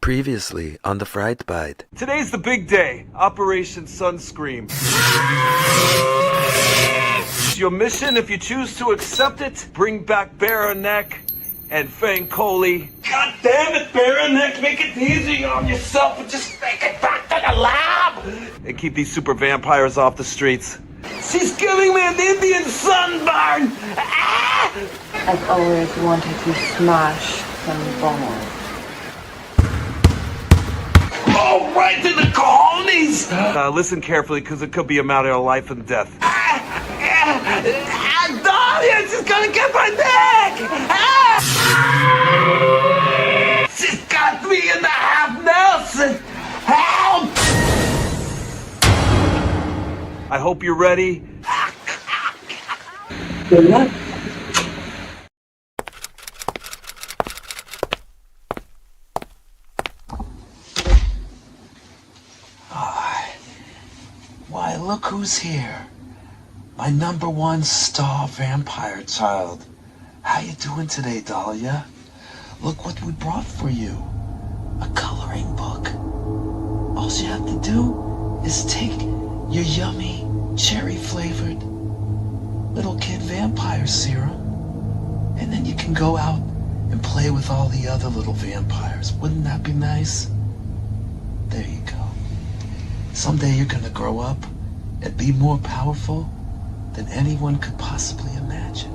Previously on the Fright Bite. Today's the big day, Operation Sunscream. It's your mission, if you choose to accept it, bring back Baranek and Fankoli. God damn it, Baranek, make it easy on yourself and just take it back to the lab! And keep these super vampires off the streets. She's giving me an Indian sunburn! Ah! I've always wanted to smash some bones. Oh, right to the cojones! Listen carefully, because it could be a matter of life and death. Dahlia, she's gonna get my neck! She's got 3.5 Nelson! Help! I hope you're ready. Good luck. Why, look who's here. My #1 star vampire child. How you doing today, Dahlia? Look what we brought for you. A coloring book. All you have to do is take your yummy, cherry-flavored little kid vampire serum, and then you can go out and play with all the other little vampires. Wouldn't that be nice? There you go. Someday you're gonna grow up and be more powerful than anyone could possibly imagine.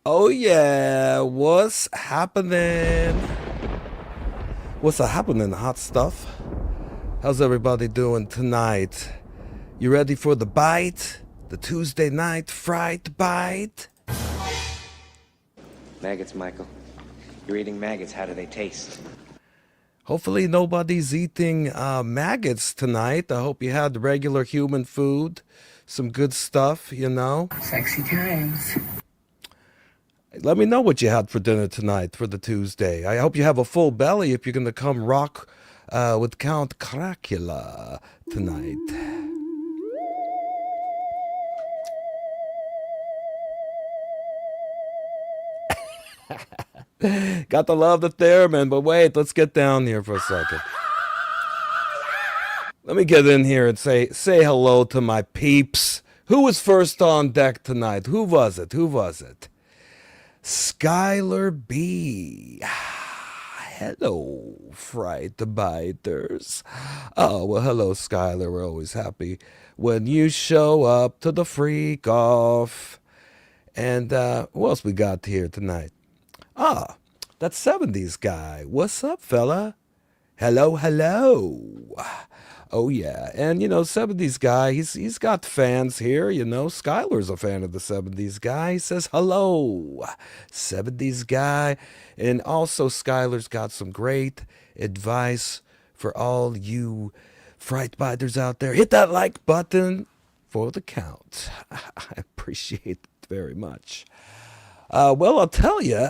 Oh yeah, what's happening? What's happening, hot stuff? How's everybody doing tonight? You ready for the bite? The Tuesday night Fright Bite? Maggots, Michael. You're eating maggots. How do they taste? Hopefully nobody's eating maggots tonight. I hope you had regular human food. Some good stuff, you know. Sexy times. Let me know what you had for dinner tonight for the Tuesday. I hope you have a full belly if you're going to come rock with Count Crackula tonight. Got to love the theremin, but wait, let's get down here for a second. Let me get in here and say hello to my peeps. Who was first on deck tonight? Who was it? Skylar B. Hello, Fright Biters. Oh, well, hello, Skylar. We're always happy when you show up to the freak off. And who else we got here tonight? Ah, that 70s guy. What's up, fella? Hello. Oh, yeah. And, 70s guy, he's got fans here, Skylar's a fan of the 70s guy. He says, hello, 70s guy. And also, Skylar's got some great advice for all you Fright Biters out there. Hit that like button for the count. I appreciate it very much. Well, I'll tell you,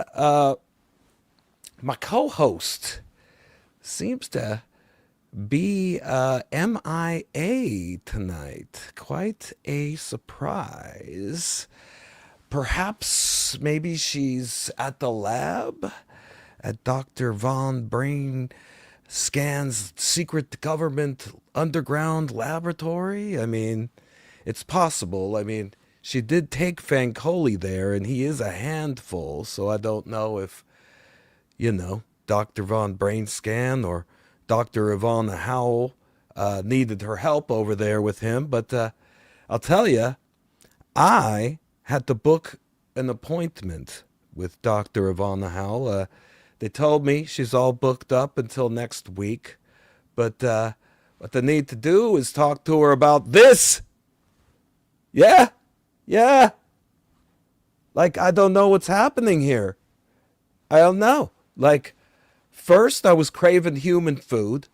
my co-host seems to be M.I.A. tonight. Quite a surprise. Perhaps maybe she's at the lab at Dr. Von Brain Scan's secret government underground laboratory. I mean, it's possible. I mean, she did take Fankoli there, and he is a handful, so I don't know if, Dr. Von Brain Scan or Dr. Ivana Howell needed her help over there with him. But I'll tell you, I had to book an appointment with Dr. Ivana Howell. They told me she's all booked up until next week. But what they need to do is talk to her about this. Yeah. Like, I don't know what's happening here. I don't know. Like, first I was craving human food,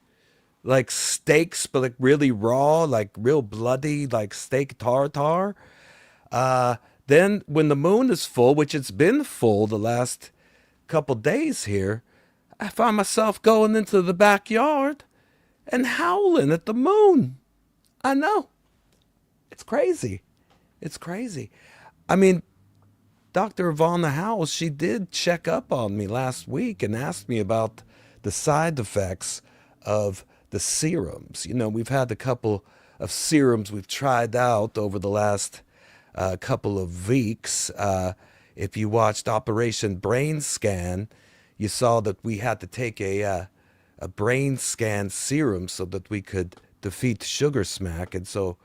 like steaks, but like really raw, like real bloody, like steak tartare. Then when the moon is full, which it's been full the last couple days here, I find myself going into the backyard and howling at the moon. I know. It's crazy. It's crazy. I mean, Dr. Ivana House, she did check up on me last week and asked me about the side effects of the serums. You know, we've had a couple of serums we've tried out over the last couple of weeks. If you watched Operation Brain Scan, you saw that we had to take a brain scan serum so that we could defeat sugar smack. And so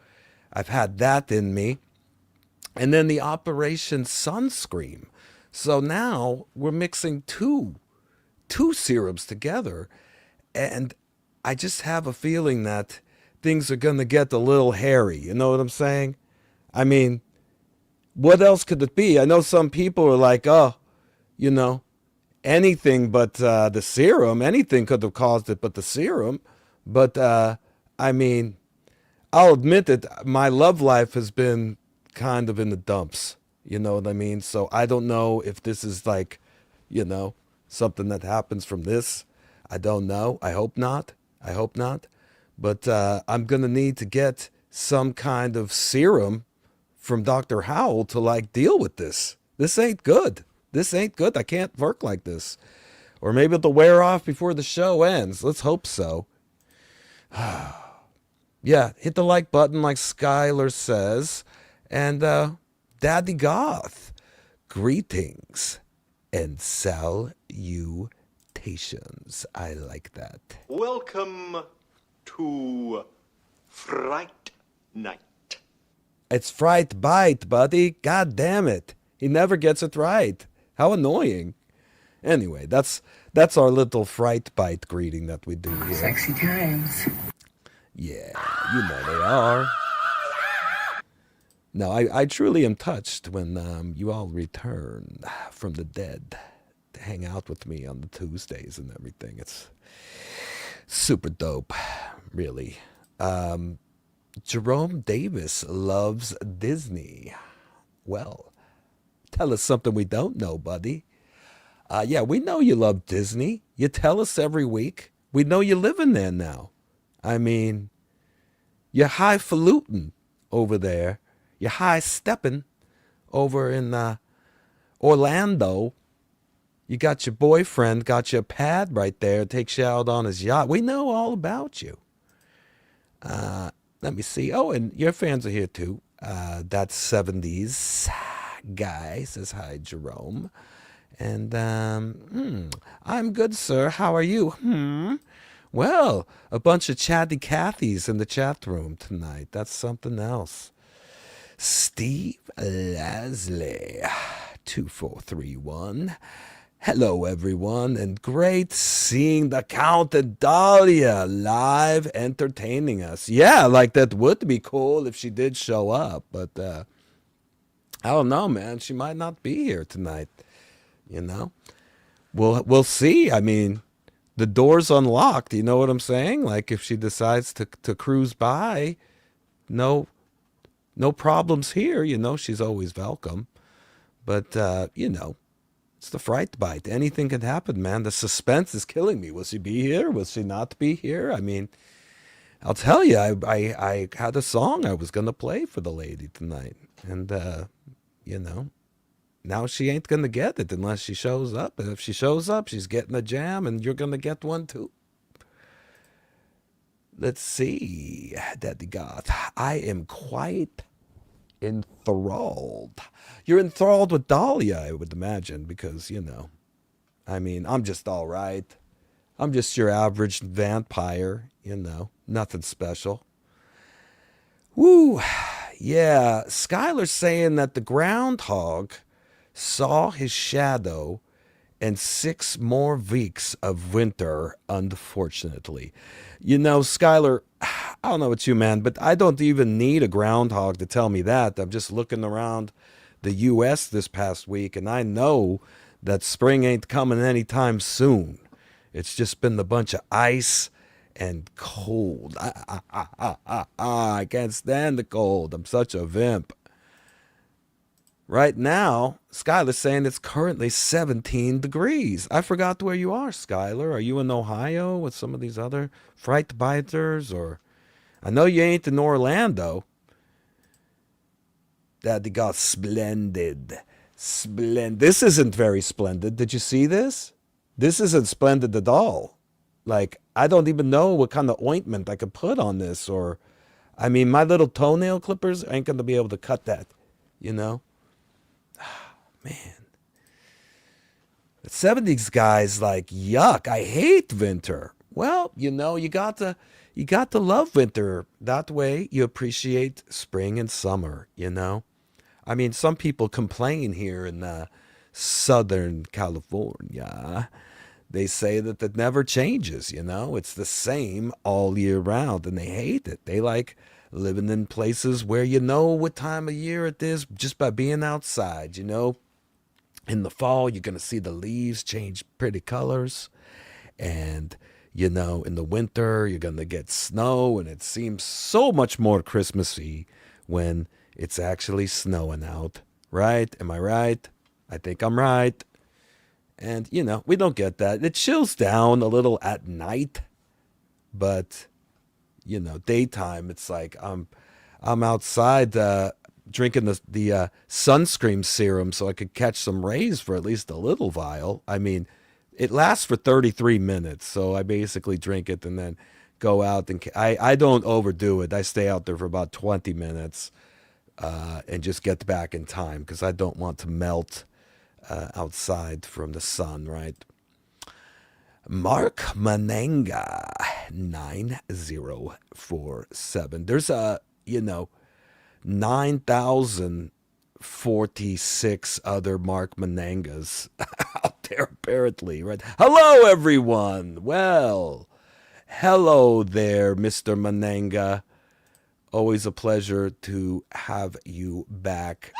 I've had that in me. And then the Operation Sunscreen. So now we're mixing two serums together. And I just have a feeling that things are going to get a little hairy. You know what I'm saying? I mean, what else could it be? I know some people are like, oh, you know, anything but the serum. Anything could have caused it but the serum. But, I mean, I'll admit that my love life has been kind of in the dumps. You know what I mean? So I don't know if this is like, you know, something that happens from this. I don't know. I hope not. I hope not. But I'm going to need to get some kind of serum from Dr. Howell to like deal with this. This ain't good. This ain't good. I can't work like this. Or maybe it'll wear off before the show ends. Let's hope so. Yeah, hit the like button like Skylar says. And Daddy Goth, greetings and salutations. I like that. Welcome to Fright Night. It's Fright Bite, buddy. God damn it. He never gets it right. How annoying. Anyway, that's our little Fright Bite greeting that we do here. Sexy times. Yeah, you know they are. No, I truly am touched when you all return from the dead to hang out with me on the Tuesdays and everything. It's super dope, really. Jerome Davis loves Disney. Well, tell us something we don't know, buddy. Yeah, we know you love Disney. You tell us every week. We know you live in there now. I mean, you're highfalutin over there. You're high-stepping over in Orlando. You got your boyfriend, got your pad right there, takes you out on his yacht. We know all about you. Let me see. Oh, and your fans are here too. That 70s guy says hi, Jerome. And, I'm good, sir. How are you? Well, a bunch of chatty Cathys in the chat room tonight. That's something else. Steve Lasley, 2431. Hello, everyone, and great seeing the Count and Dahlia live entertaining us. Yeah, like that would be cool if she did show up, but I don't know, man. She might not be here tonight. You know, we'll see. I mean, the door's unlocked. You know what I'm saying? Like if she decides to cruise by, no problems here. You know, she's always welcome. But you know, it's the Fright Bite. Anything can happen, man. The suspense is killing me. Will she be here? Will she not be here? I mean, I'll tell you, I had a song I was gonna play for the lady tonight, and you know. Now she ain't going to get it unless she shows up. And if she shows up, she's getting a jam, and you're going to get one too. Let's see, Daddy Goth. I am quite enthralled. You're enthralled with Dahlia, I would imagine, because, you know, I mean, I'm just all right. I'm just your average vampire, you know, nothing special. Woo, yeah. Skylar's saying that the groundhog saw his shadow and 6 more weeks of winter, unfortunately. You know, Skylar, I don't know about you, man, but I don't even need a groundhog to tell me that. I'm just looking around the U.S. this past week, and I know that spring ain't coming anytime soon. It's just been a bunch of ice and cold. I can't stand the cold. I'm such a vimp. Right now, Skylar's saying it's currently 17 degrees. I forgot where you are, Skylar. Are you in Ohio with some of these other Fright Biters? Or I know you ain't in Orlando. Daddy got splendid. Splendid. This isn't very splendid. Did you see this? This isn't splendid at all. Like, I don't even know what kind of ointment I could put on this. Or, I mean, my little toenail clippers ain't going to be able to cut that, you know? Man. The 70s guys like, yuck, I hate winter. Well, you know, you got to love winter. That way you appreciate spring and summer, you know? I mean, some people complain here in Southern California. They say that it never changes, you know? It's the same all year round, and they hate it. They like living in places where you know what time of year it is just by being outside, you know? In the fall, you're going to see the leaves change pretty colors. And, you know, in the winter, you're going to get snow. And it seems so much more Christmassy when it's actually snowing out. Right? Am I right? I think I'm right. And, you know, we don't get that. It chills down a little at night. But, you know, daytime, it's like I'm outside drinking the sunscreen serum so I could catch some rays for at least a little while. I mean, it lasts for 33 minutes, so I basically drink it and then go out. And I don't overdo it. I stay out there for about 20 minutes and just get back in time because I don't want to melt outside from the sun, right? Mark Mananga 9047. There's a, you know, 9,046 other Mark Manangas out there, apparently, right? Hello, everyone. Well, hello there, Mr. Mananga. Always a pleasure to have you back.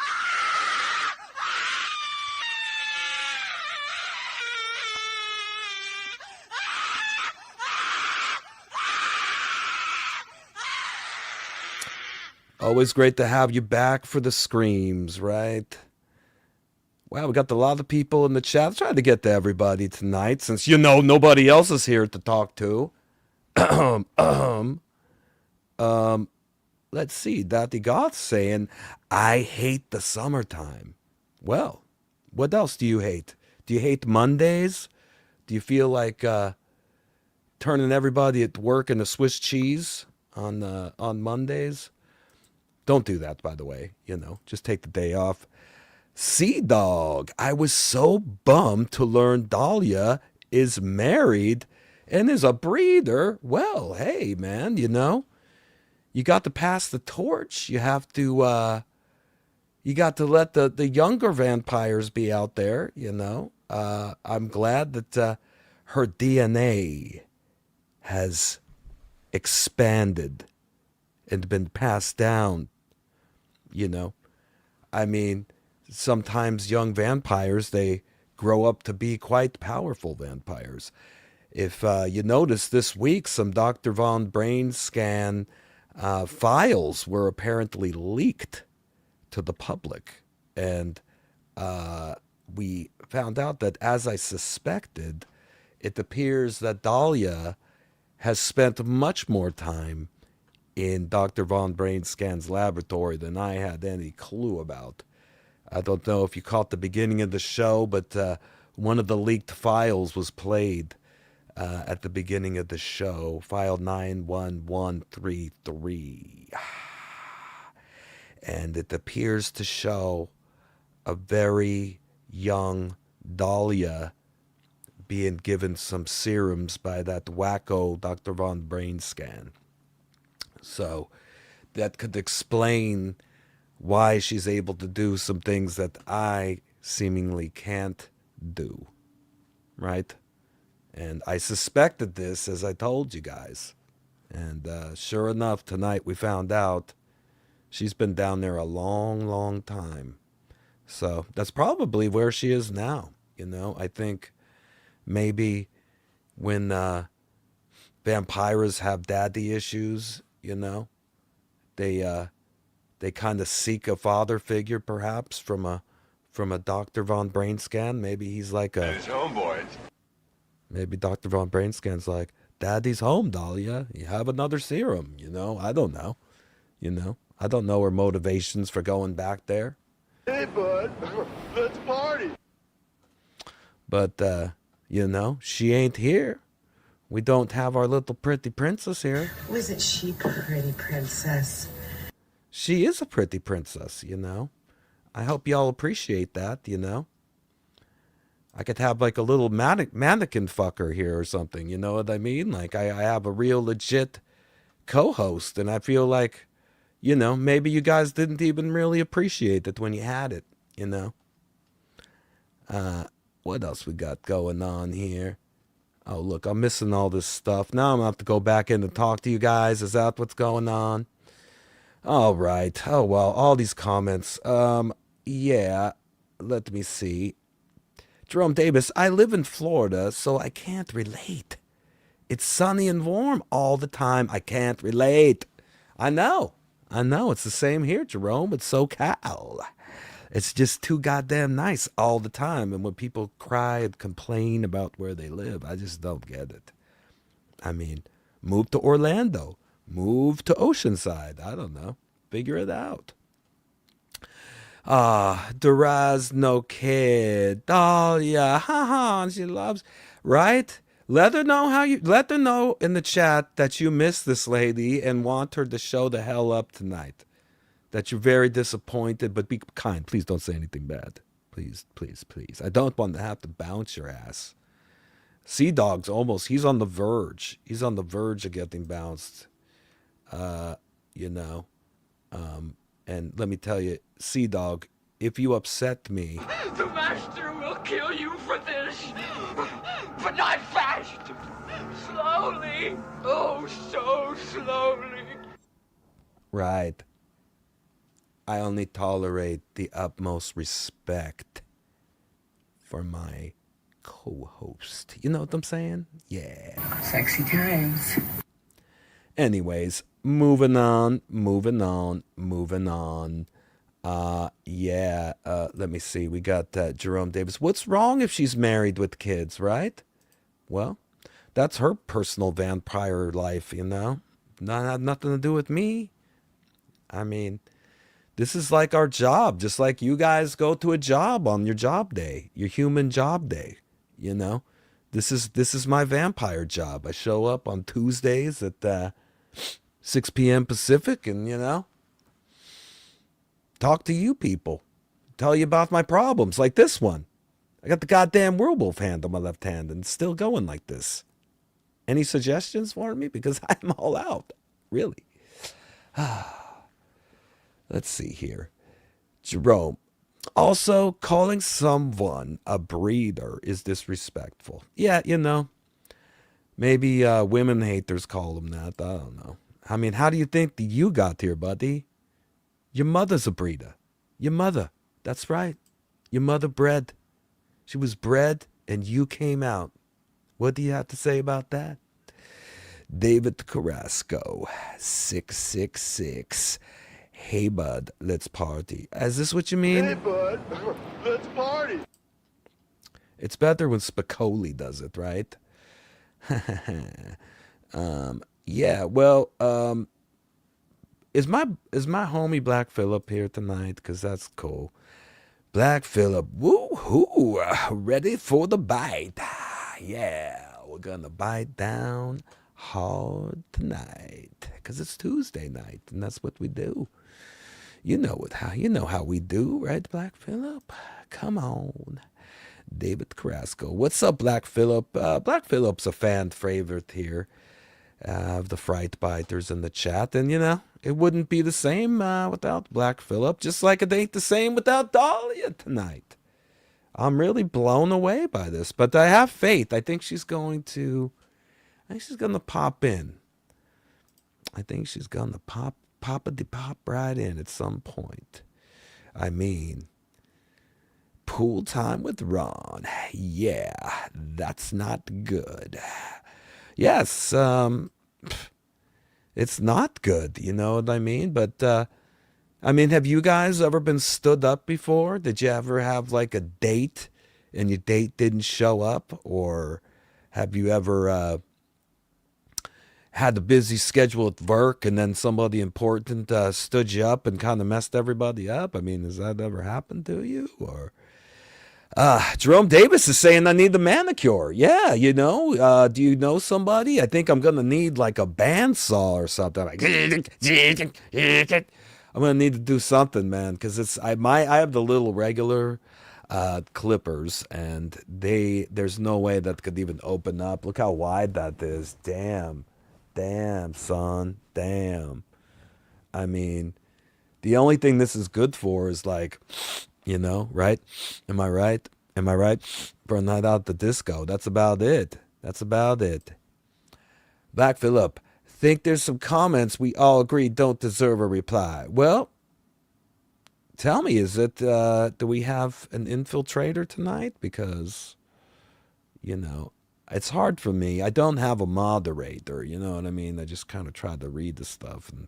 Always great to have you back for the screams, right? Wow, we got a lot of people in the chat. Let's try to get to everybody tonight since, you know, nobody else is here to talk to. Let's see. Daddy Goth saying, I hate the summertime. Well, what else do you hate? Do you hate Mondays? Do you feel like turning everybody at work into Swiss cheese on Mondays? Don't do that, by the way. You know, just take the day off. Sea Dog, I was so bummed to learn Dahlia is married and is a breeder. Well, hey, man, you know, you got to pass the torch. You have to, you got to let the younger vampires be out there, you know. I'm glad that her DNA has expanded and been passed down. You know, I mean, sometimes young vampires, they grow up to be quite powerful vampires. If you notice this week, some Dr. Von Brain scan files were apparently leaked to the public. And we found out that, as I suspected, it appears that Dahlia has spent much more time in Dr. Von Brainscan's laboratory than I had any clue about. I don't know if you caught the beginning of the show, but one of the leaked files was played at the beginning of the show, file 91133. And it appears to show a very young Dahlia being given some serums by that wacko Dr. Von Brainscan. So that could explain why she's able to do some things that I seemingly can't do, right? And I suspected this, as I told you guys. And sure enough, tonight we found out she's been down there a long, long time. So that's probably where she is now. I think maybe when vampires have daddy issues, they they kind of seek a father figure, perhaps from a Dr. Von Brainscan. Maybe he's like a His homeboys. maybe Dr. Von Brainscan's like, Daddy's home, Dahlia. You have another serum. I don't know. I don't know her motivations for going back there. Hey, bud. Let's party. But she ain't here. We don't have our little pretty princess here. Wasn't she pretty, princess? She is a pretty princess, I hope y'all appreciate that, I could have like a little mannequin fucker here or something, you know what I mean? Like I have a real legit co-host, and I feel like, maybe you guys didn't even really appreciate it when you had it, What else we got going on here? Oh, look, I'm missing all this stuff. Now I'm going to have to go back in and talk to you guys. Is that what's going on? All right. Oh, well, all these comments. Yeah, let me see. Jerome Davis, I live in Florida, so I can't relate. It's sunny and warm all the time. I can't relate. I know. It's the same here, Jerome. It's SoCal. It's just too goddamn nice all the time. And when people cry and complain about where they live, I just don't get it. I mean, move to Orlando. Move to Oceanside. I don't know. Figure it out. Duraz no kid. Dahlia. Haha. She loves. Right? Let her know in the chat that you miss this lady and want her to show the hell up tonight. That you're very disappointed, but be kind. Please don't say anything bad. Please, please, please. I don't want to have to bounce your ass. Sea Dog's he's on the verge. He's on the verge of getting bounced. And let me tell you, Sea Dog, if you upset me, The master will kill you for this, but not fast. Slowly. Oh, so slowly. right, I only tolerate the utmost respect for my co-host. You know what I'm saying? Yeah. Sexy times. Anyways, moving on. Let me see. We got Jerome Davis. What's wrong if she's married with kids, right? Well, that's her personal vampire life, Not had nothing to do with me. I mean, this is like our job, just like you guys go to a job on your job day, your human job day, This is my vampire job. I show up on Tuesdays at 6 p.m. Pacific and, talk to you people. Tell you about my problems, like this one. I got the goddamn werewolf hand on my left hand and it's still going like this. Any suggestions for me? Because I'm all out. Really. Let's see here. Jerome. Also, calling someone a breeder is disrespectful. Yeah, maybe women haters call them that. I don't know. I mean, how do you think that you got here, buddy? Your mother's a breeder. Your mother. That's right. Your mother bred. She was bred and you came out. What do you have to say about that? David Carrasco, 666. Hey, bud, let's party. Is this what you mean? Hey, bud. Let's party. It's better when Spicoli does it, right? Yeah, well, is my homie Black Phillip here tonight? Because that's cool. Black Phillip, woo-hoo, ready for the bite. Yeah, we're going to bite down hard tonight. Because it's Tuesday night, and that's what we do. You know how we do, right, Black Phillip? Come on. David Carrasco. What's up, Black Phillip? Black Phillip's a fan favorite here of the Fright Biters in the chat. And, it wouldn't be the same without Black Phillip, just like it ain't the same without Dahlia tonight. I'm really blown away by this, but I have faith. I think she's going to pop in. I think she's going to pop right in at some point. I mean, Pool time with Ron. Yeah, that's not good. Yes, it's not good, you know what I mean? But, I mean, have you guys ever been stood up before? Did you ever have like a date and your date didn't show up? Or have you ever had a busy schedule at work and then somebody important stood you up and kind of messed everybody up? I mean, has that ever happened to you? Or Jerome Davis is saying I need the manicure. Yeah, you know, do you know somebody? I think I'm going to need like a bandsaw or something. Like, I'm going to need to do something, man, because I have the little regular clippers, and there's no way that could even open up. Look how wide that is. Damn, son, damn. I mean, the only thing this is good for is like, you know, right? Am I right? Am I right? For a night out at the disco. That's about it. That's about it. Black Phillip, think there's some comments we all agree don't deserve a reply. Well, tell me, is it, do we have an infiltrator tonight? Because, you know, it's hard for me. I don't have a moderator, you know what I mean? I just kind of try to read the stuff, and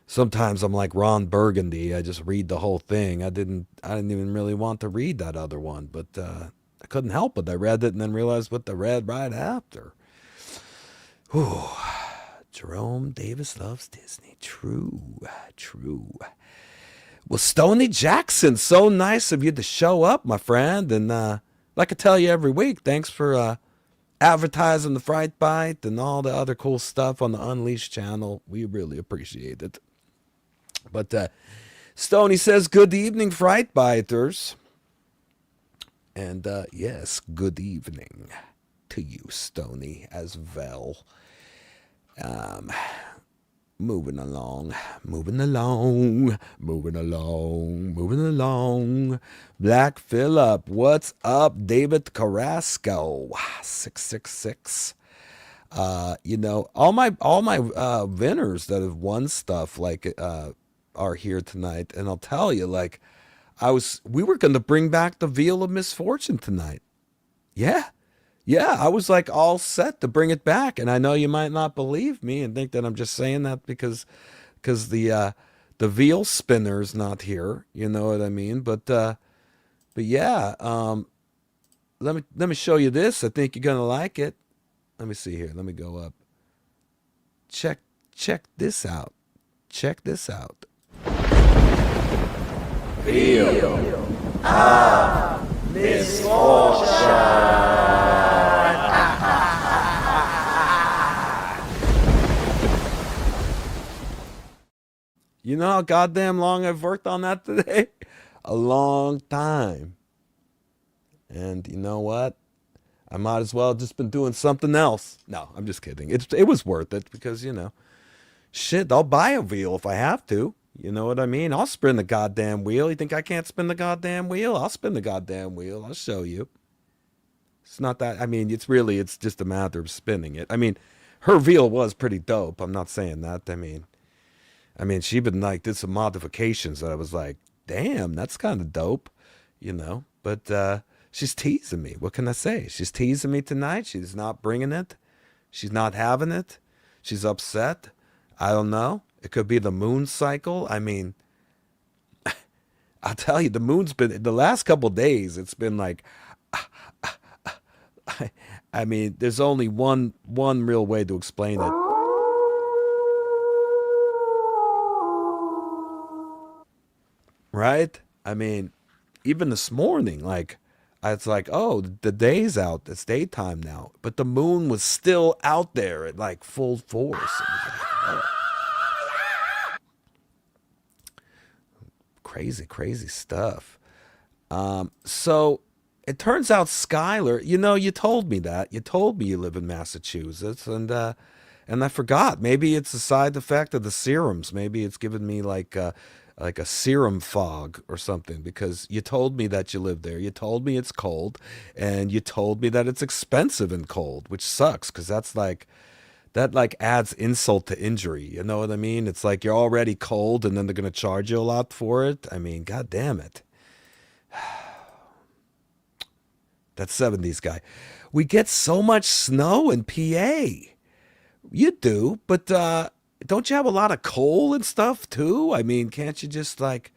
sometimes I'm like Ron Burgundy. I just read the whole thing. I didn't even really want to read that other one, but I couldn't help it. I read it and then realized what I read right after. Whew. Jerome Davis loves Disney. True. Well, Stoney Jackson, so nice of you to show up, my friend. And like I tell you every week, thanks for advertising the Fright Bite and all the other cool stuff on the Unleashed channel. We really appreciate it. But Stoney says, good evening, Fright Biters. And yes, good evening to you, Stoney, as well. Moving along. Black Phillip, what's up? David Carrasco, 666. You know, all my winners that have won stuff like are here tonight, and I'll tell you, like, we were going to bring back the Veil of Misfortune tonight. Yeah, I was like all set to bring it back, and I know you might not believe me and think that I'm just saying that because the Veil spinner's not here, you know what I mean? But yeah, let me show you this. I think you're gonna like it. Let me see here. Let me go up. Check this out. Check this out. Veil of Misfortune. You know how goddamn long I've worked on that today? A long time. And you know what? I might as well have just been doing something else. No, I'm just kidding. It was worth it because, you know, shit, I'll buy a wheel if I have to. You know what I mean? I'll spin the goddamn wheel. You think I can't spin the goddamn wheel? I'll spin the goddamn wheel. I'll show you. It's not that, I mean, it's just a matter of spinning it. I mean, her wheel was pretty dope. I'm not saying that. I mean, she been like, did some modifications that I was like, damn, that's kind of dope, you know? But she's teasing me. What can I say? She's teasing me tonight. She's not bringing it. She's not having it. She's upset. I don't know. It could be the moon cycle. I mean, I'll tell you, the moon's been, the last couple days, it's been like, I mean, there's only one real way to explain it. Right? I mean, even this morning, like, it's like, oh, the day's out. It's daytime now. But the moon was still out there at like full force. Crazy stuff. So it turns out Skylar, you know, you told me that. You told me you live in Massachusetts, and I forgot. Maybe it's a side effect of the serums. Maybe it's given me like a serum fog or something, because you told me that you live there. You told me it's cold, and you told me that it's expensive and cold, which sucks because that adds insult to injury. You know what I mean? It's like you're already cold and then they're going to charge you a lot for it. I mean, God damn it. that 70s guy. We get so much snow in PA. You do, but don't you have a lot of coal and stuff too? I mean, can't you just like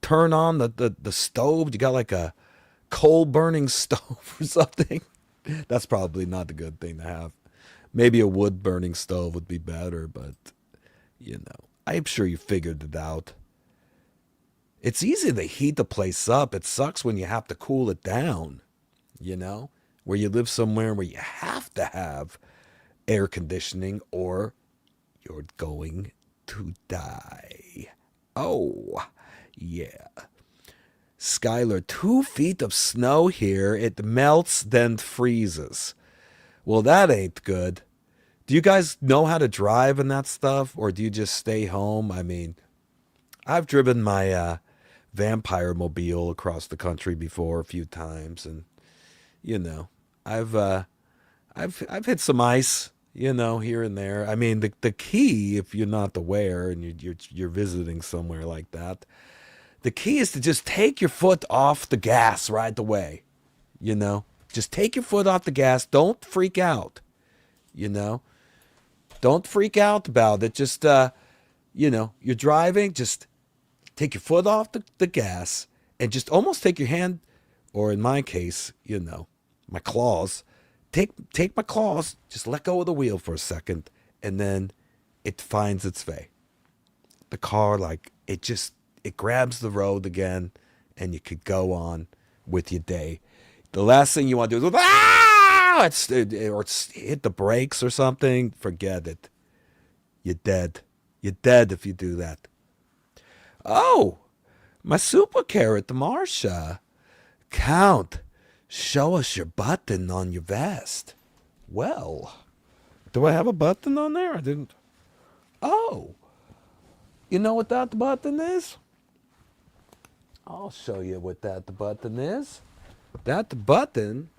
turn on the stove? You got like a coal burning stove or something? That's probably not a good thing to have. Maybe a wood burning stove would be better, but you know, I'm sure you figured it out. It's easy to heat the place up. It sucks when you have to cool it down, you know, where you live somewhere where you have to have air conditioning or you're going to die. Oh, yeah. Skylar, 2 feet of snow here. It melts, then freezes. Well, that ain't good. Do you guys know how to drive and that stuff? Or do you just stay home? I mean, I've driven my vampire mobile across the country before a few times. And, you know, I've hit some ice, you know, here and there. I mean, the key, if you're not aware and you're visiting somewhere like that, the key is to just take your foot off the gas right away. You know, just take your foot off the gas. Don't freak out. You know, don't freak out about it. Just, you know, you're driving, just take your foot off the gas and just almost take your hand, or in my case, you know, my claws, take my claws, just let go of the wheel for a second, and then it finds its way. The car, like, it grabs the road again, and you could go on with your day. The last thing you want to do is, or hit the brakes or something. Forget it. You're dead. You're dead if you do that. Oh, my super carrot, Marsha. Count, show us your button on your vest. Well, do I have a button on there? I didn't. Oh, you know what that button is? I'll show you what that button is. That button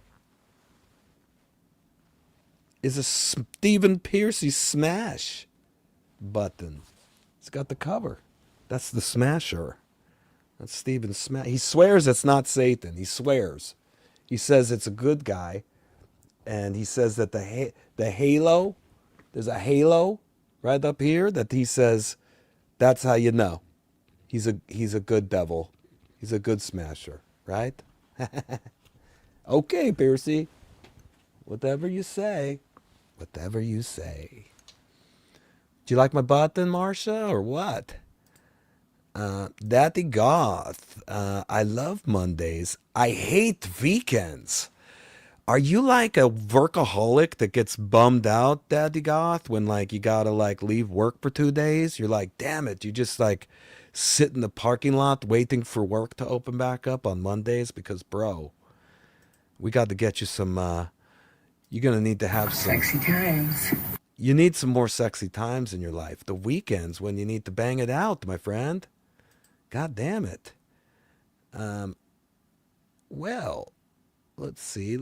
is a Stephen Piercy smash button. It's got the cover. That's the smasher. That's Stephen Smash. He swears it's not Satan. He swears. He says it's a good guy. And he says that the halo, there's a halo right up here that he says that's how you know. He's a good devil. He's a good smasher, right? Okay, Piercy. Whatever you say. Whatever you say. Do you like my button, Marsha, or what? Daddy Goth. I love Mondays. I hate weekends. Are you like a workaholic that gets bummed out, Daddy Goth, when like you gotta like leave work for 2 days? You're like, damn it, you just like sit in the parking lot waiting for work to open back up on Mondays? Because bro, we got to get you some you're gonna need to have some Sexy times. you need some more sexy times in your life. The weekends when you need to bang it out, my friend. God damn it. Well, let's see.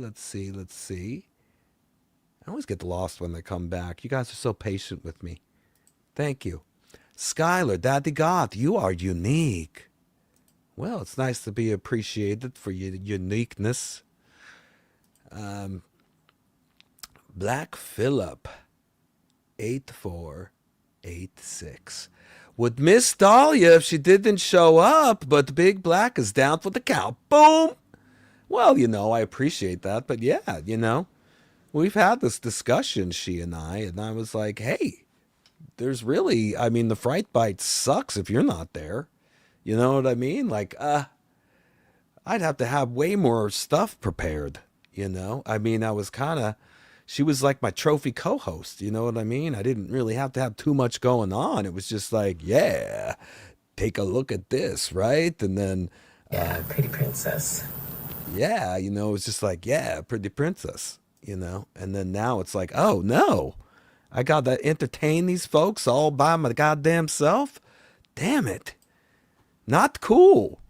I always get lost when they come back. You guys are so patient with me. Thank you. Skylar, Daddy God, you are unique. Well, it's nice to be appreciated for your uniqueness. Black Phillip, 8486. Would miss Dahlia if she didn't show up, but Big Black is down for the count. Boom! Well, you know, I appreciate that, but yeah, you know, we've had this discussion, she and I was like, hey, there's really, I mean, the Fright Bite sucks if you're not there. You know what I mean? Like, I'd have to have way more stuff prepared, you know? I mean, she was like my trophy co-host, you know what I mean? I didn't really have to have too much going on. It was just like, yeah, take a look at this, right? And then... Yeah, pretty princess. Yeah, you know, it was just like, yeah, pretty princess, you know? And then now it's like, oh, no, I got to entertain these folks all by my goddamn self? Damn it. Not cool.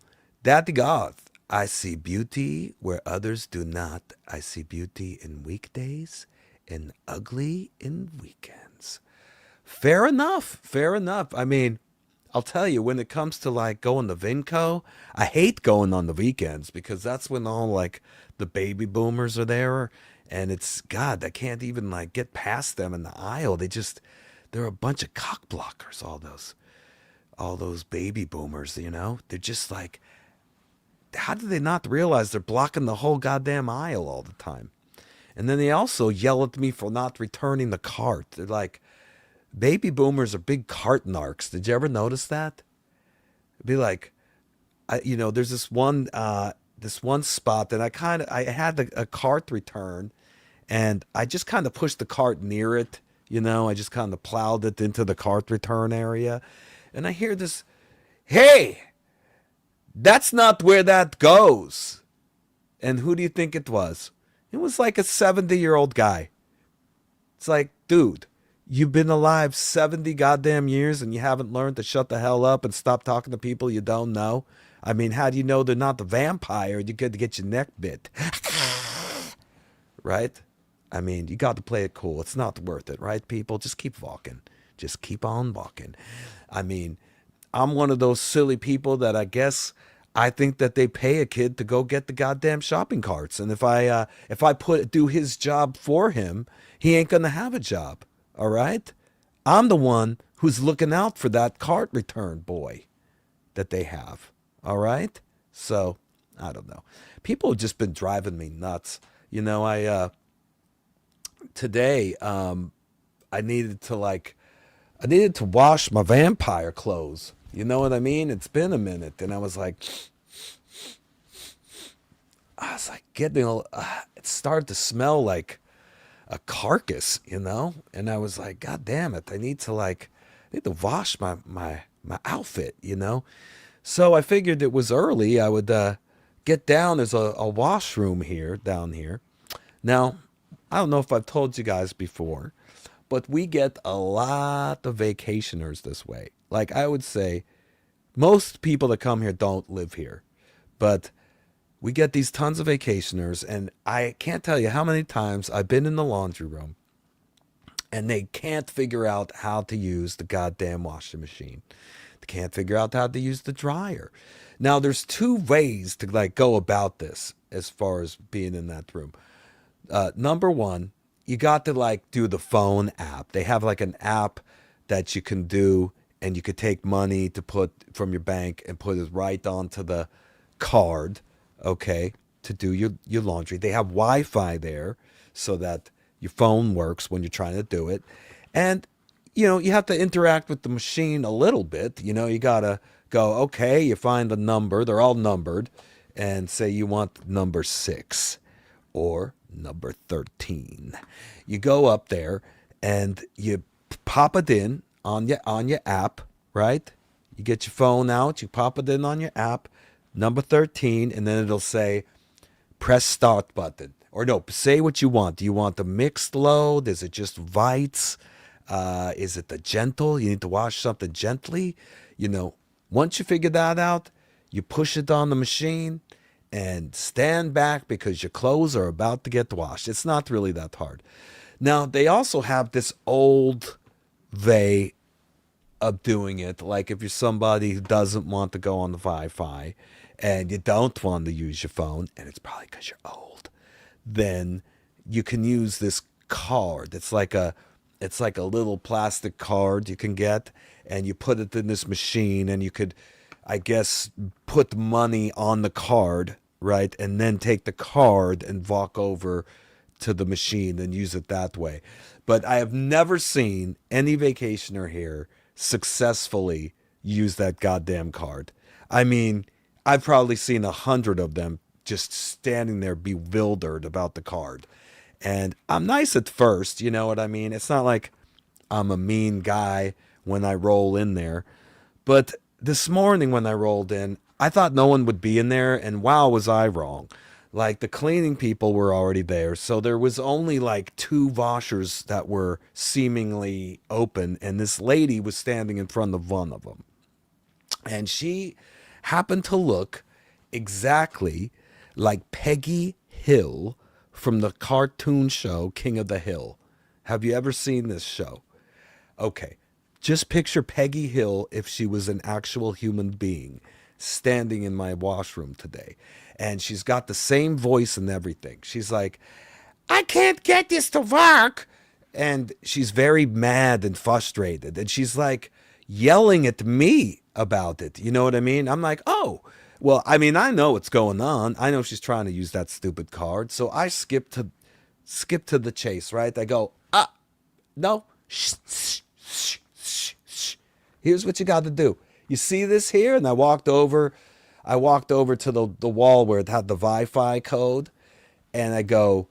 Daddy God, I see beauty where others do not. I see beauty in weekdays and ugly in weekends. Fair enough. I mean, I'll tell you, when it comes to like going to Vinco, I hate going on the weekends because that's when all like the baby boomers are there, and it's God, I can't even like get past them in the aisle. They're a bunch of cock blockers. All those baby boomers, you know, they're just like, how do they not realize they're blocking the whole goddamn aisle all the time? And then they also yell at me for not returning the cart. They're like, baby boomers are big cart narcs. Did you ever notice that? It'd be like, there's this one spot that I had a cart return, and I just kind of pushed the cart near it. You know, I just kind of plowed it into the cart return area, and I hear this, "Hey, that's not where that goes." And who do you think it was? It was like a 70-year-old guy. It's like, dude, you've been alive 70 goddamn years and you haven't learned to shut the hell up and stop talking to people you don't know? I mean, how do you know they're not the vampire? You got to get your neck bit. Right? I mean, you got to play it cool. It's not worth it, right, people? Just keep walking. Just keep on walking. I mean, I'm one of those silly people that I guess I think that they pay a kid to go get the goddamn shopping carts. And if I do his job for him, he ain't going to have a job. All right? I'm the one who's looking out for that cart return boy that they have. All right? So, I don't know. People have just been driving me nuts. You know, today, I needed to wash my vampire clothes. You know what I mean? It's been a minute. And I was like it started to smell like a carcass, you know? And I was like, God damn it. I need to wash my outfit, you know? So I figured it was early. I would get down. There's a washroom down here. Now, I don't know if I've told you guys before, but we get a lot of vacationers this way. Like I would say, most people that come here don't live here, but we get these tons of vacationers, and I can't tell you how many times I've been in the laundry room and they can't figure out how to use the goddamn washing machine. They can't figure out how to use the dryer. Now, there's two ways to go about this as far as being in that room. Number one, you got to do the phone app. They have an app that you can do, and you could take money to put from your bank and put it right onto the card, okay, to do your laundry. They have Wi-Fi there so that your phone works when you're trying to do it. And, you have to interact with the machine a little bit. You got to go, okay, you find a number. They're all numbered. And say you want number 6 or number 13. You go up there and you pop it in on your app, right? You get your phone out, you pop it in on your app, number 13, and then it'll say, press start button. Or no, say what you want. Do you want the mixed load? Is it just Vites? Is it the gentle? You need to wash something gently. Once you figure that out, you push it on the machine and stand back because your clothes are about to get washed. It's not really that hard. Now, they also have this old way of doing it. Like if you're somebody who doesn't want to go on the Wi-Fi and you don't want to use your phone, and it's probably because you're old, then you can use this card. It's like a little plastic card you can get, and you put it in this machine, and you could, I guess, put money on the card, right? And then take the card and walk over to the machine and use it that way. But I have never seen any vacationer here successfully use that goddamn card. I mean, I've probably seen 100 of them just standing there bewildered about the card. And I'm nice at first, you know what I mean? It's not like I'm a mean guy when I roll in there. But this morning when I rolled in, I thought no one would be in there, and wow, was I wrong. The cleaning people were already there, so there was only 2 washers that were seemingly open, and this lady was standing in front of one of them. And she happened to look exactly like Peggy Hill from the cartoon show King of the Hill. Have you ever seen this show? Okay. Just picture Peggy Hill if she was an actual human being standing in my washroom today. And she's got the same voice and everything. She's like, I can't get this to work. And she's very mad and frustrated. And she's like yelling at me about it. You know what I mean? I'm like, oh, well, I mean, I know what's going on. I know she's trying to use that stupid card. So I skip to the chase, right? I go, no. Here's what you got to do. You see this here? And I walked over to the wall where it had the Wi-Fi code. And I go,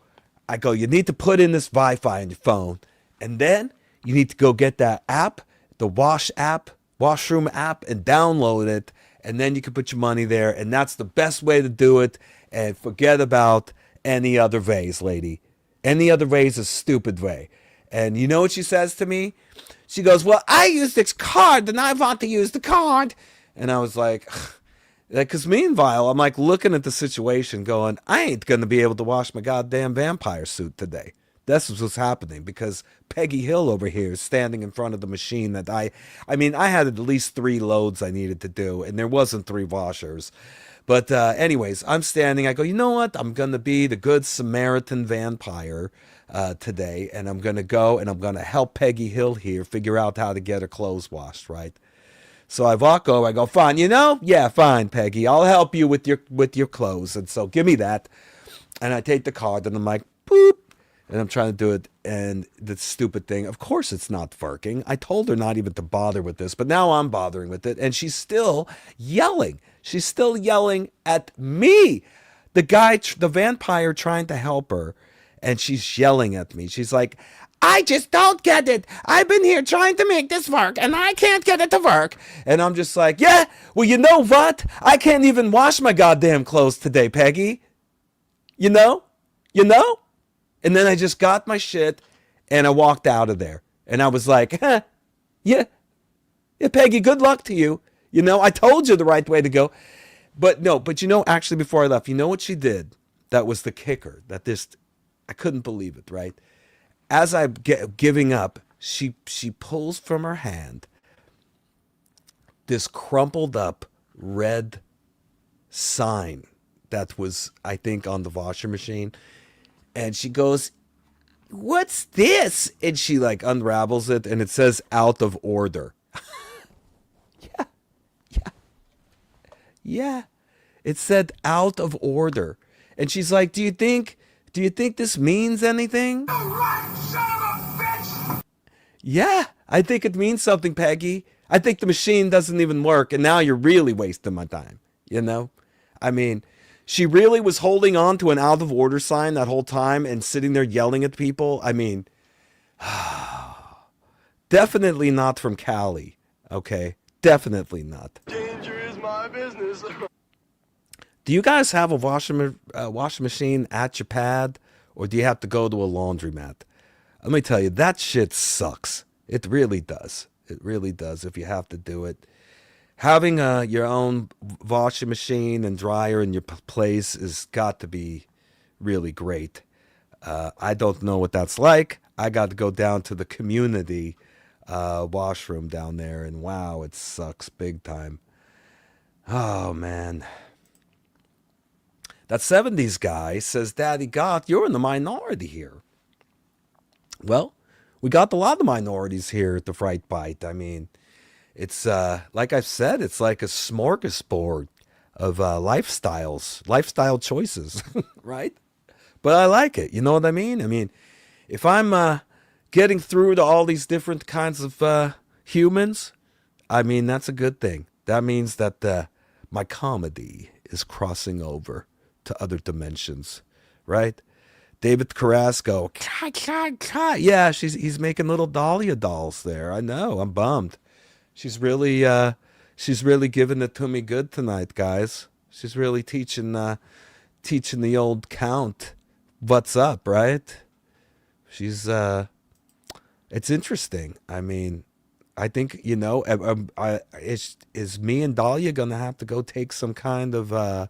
you need to put in this Wi-Fi on your phone. And then you need to go get that app, the washroom app, and download it. And then you can put your money there. And that's the best way to do it. And forget about any other ways, lady. Any other way is a stupid way. And you know what she says to me? She goes, well, I use this card and I want to use the card. And I was like, because meanwhile, I'm like looking at the situation going, I ain't going to be able to wash my goddamn vampire suit today. This is what's happening because Peggy Hill over here is standing in front of the machine that I had at least 3 loads I needed to do and there wasn't 3 washers. But anyways, I'm standing. I go, you know what? I'm going to be the good Samaritan vampire today. And I'm going to go and I'm going to help Peggy Hill here figure out how to get her clothes washed, right? So I walk over. I go, fine, yeah, fine, Peggy. I'll help you with your clothes. And so give me that. And I take the card and I'm like, boop. And I'm trying to do it. And the stupid thing, of course it's not working. I told her not even to bother with this. But now I'm bothering with it. And she's still yelling. She's still yelling at me. The vampire trying to help her. And she's yelling at me. She's like, I just don't get it. I've been here trying to make this work and I can't get it to work. And I'm just like, yeah, well, you know what? I can't even wash my goddamn clothes today, Peggy. You know? And then I just got my shit and I walked out of there. And I was like, yeah, Peggy, good luck to you. I told you the right way to go. But actually before I left, you know what she did? That was the kicker. I couldn't believe it, right? As I'm giving up, she pulls from her hand this crumpled up red sign that was, I think, on the washer machine. And she goes, what's this? And she like unravels it and it says out of order. Yeah. It said out of order. And she's like, do you think this means anything? Yeah, I think it means something, Peggy. I think the machine doesn't even work, and now you're really wasting my time, I mean, she really was holding on to an out-of-order sign that whole time and sitting there yelling at people. I mean, definitely not from Cali, okay? Definitely not. Danger is my business. Do you guys have a washing machine at your pad, or do you have to go to a laundromat? Let me tell you, that shit sucks. It really does. It really does if you have to do it. Having your own washing machine and dryer in your place has got to be really great. I don't know what that's like. I got to go down to the community washroom down there, and wow, it sucks big time. Oh, man. That 70s guy says, Daddy God, you're in the minority here. Well, we got a lot of minorities here at the Fright Bite. I mean, it's like I've said, it's like a smorgasbord of lifestyle choices, right? But I like it. You know what I mean? I mean, if I'm getting through to all these different kinds of humans, I mean, that's a good thing. That means that my comedy is crossing over to other dimensions, right? David Carrasco, yeah, he's making little Dahlia dolls there. I know, I'm bummed. She's really giving it to me good tonight, guys. She's really teaching the old Count what's up, right? She's it's interesting. I mean, I think is me and Dahlia gonna have to go take some kind of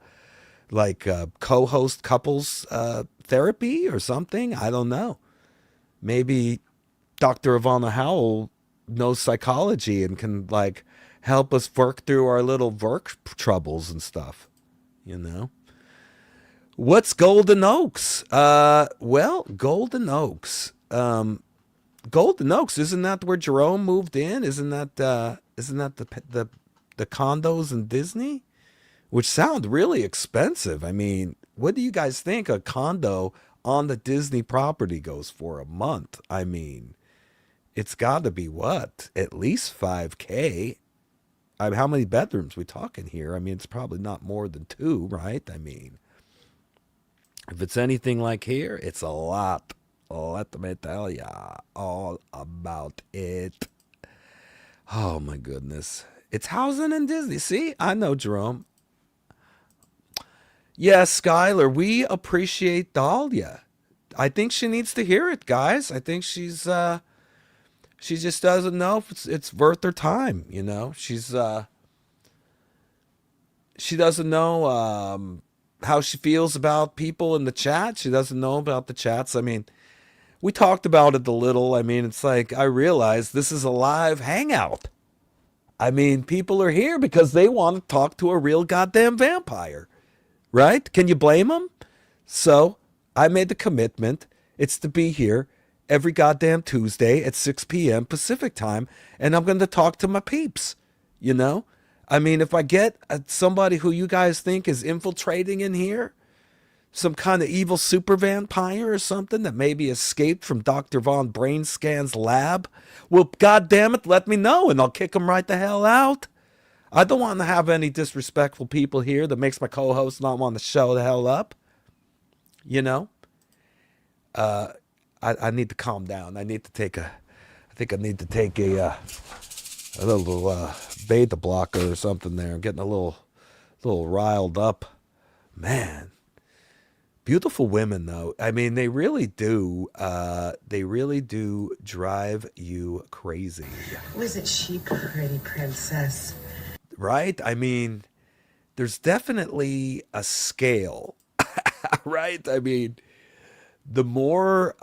co-host couples therapy or something? I don't know. Maybe Dr. Ivana Howell knows psychology and can like help us work through our little work troubles and stuff, you know. What's Golden Oaks? Well, Golden Oaks. Golden Oaks, isn't that where Jerome moved in? Isn't that the condos in Disney? Which sound really expensive. I mean, what do you guys think a condo on the Disney property goes for a month? I mean, it's got to be what? At least $5K. I mean, how many bedrooms we talking here? I mean, it's probably not more than 2, right? I mean, if it's anything like here, it's a lot. Let me tell ya all about it. Oh my goodness. It's housing in Disney. See, I know, Jerome. Yes, Skylar, we appreciate Dahlia. I think she needs to hear it, guys. I think she just doesn't know if it's worth her time, you know. She doesn't know how she feels about people in the chat. She doesn't know about the chats. I mean, we talked about it a little. I mean, it's like, I realize this is a live hangout. I mean, people are here because they want to talk to a real goddamn vampire, right? Can you blame them? So I made the commitment. It's to be here every goddamn Tuesday at 6 p.m. Pacific time, and I'm going to talk to my peeps, you know? I mean, if I get somebody who you guys think is infiltrating in here, some kind of evil super vampire or something that maybe escaped from Dr. Von Brainscan's lab, well, goddamn it, let me know and I'll kick them right the hell out. I don't want to have any disrespectful people here that makes my co-host not want to show the hell up. You know? I need to calm down. I need to take a little beta blocker or something there. I'm getting a little riled up. Man. Beautiful women, though. I mean, they really do drive you crazy. Wasn't she pretty, princess? Right? I mean, there's definitely a scale, right? I mean, the more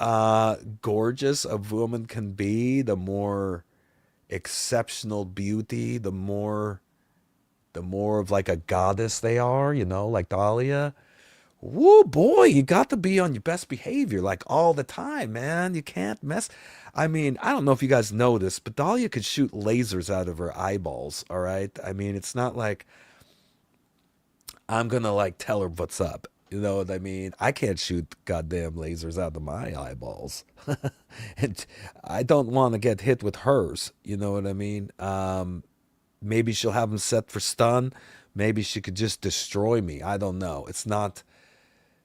gorgeous a woman can be, the more exceptional beauty, the more of like a goddess they are, you know, like Dahlia. Woo, boy, you got to be on your best behavior like all the time, man. You can't mess. I mean, I don't know if you guys know this, but Dahlia could shoot lasers out of her eyeballs, all right? I mean, it's not like I'm going to like tell her what's up. You know what I mean? I can't shoot goddamn lasers out of my eyeballs. And I don't want to get hit with hers. You know what I mean? Maybe she'll have them set for stun. Maybe she could just destroy me. I don't know. It's not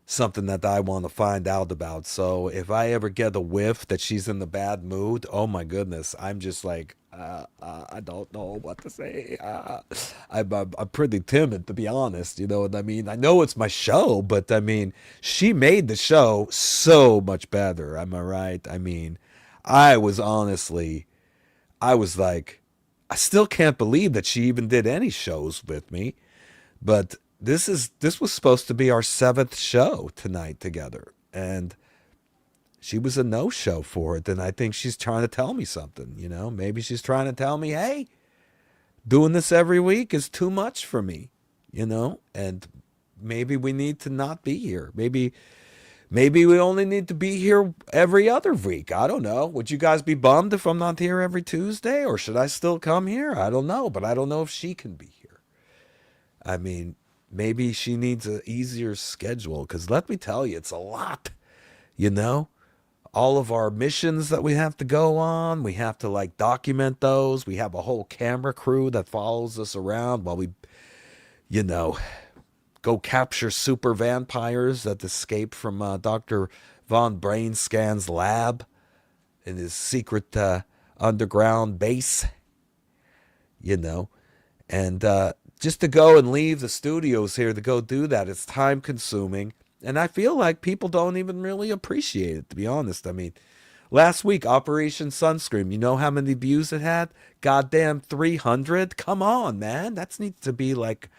something that I want to find out about. So if I ever get a whiff that she's in the bad mood, oh my goodness, I'm just like, I don't know what to say. I'm pretty timid, to be honest. You know what I mean? I know it's my show, but I mean, she made the show so much better. Am I right? I mean, I was like, I still can't believe that she even did any shows with me. But this was supposed to be our 7th show tonight together, and she was a no-show for it. And I think she's trying to tell me something, you know. Maybe she's trying to tell me, hey, doing this every week is too much for me, you know. And maybe we need to not be here. Maybe we only need to be here every other week. I don't know. Would you guys be bummed if I'm not here every Tuesday, or should I still come here? I don't know, but I don't know if she can be here. I mean, maybe she needs an easier schedule, because let me tell you, it's a lot, you know? All of our missions that we have to go on, we have to like document those. We have a whole camera crew that follows us around while we, you know, go capture super vampires that escaped from Dr. Von Brainscan's lab in his secret underground base, you know? And just to go and leave the studios here to go do that, it's time consuming. And I feel like people don't even really appreciate it, to be honest. I mean, last week, Operation Sunscreen, you know how many views it had? Goddamn 300? Come on, man. That needs to be like,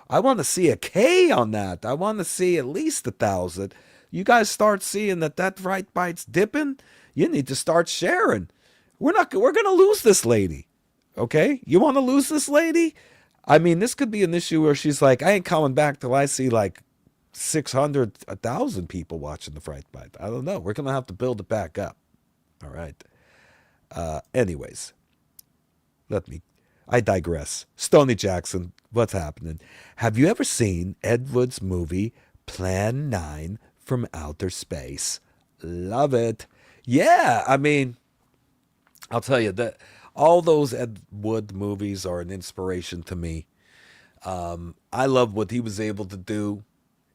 I want to see a K on that. I want to see at least 1,000. You guys start seeing that Fright Bite's dipping, you need to start sharing. We're going to lose this lady. Okay? You want to lose this lady? I mean, this could be an issue where she's like, I ain't coming back till I see like 600, 1,000 people watching the Fright Bite. I don't know. We're going to have to build it back up. All right. Anyways, I digress. Stoney Jackson, what's happening? Have you ever seen Ed Wood's movie Plan 9 from Outer Space? Love it. Yeah, I mean, I'll tell you that all those Ed Wood movies are an inspiration to me. I love what he was able to do,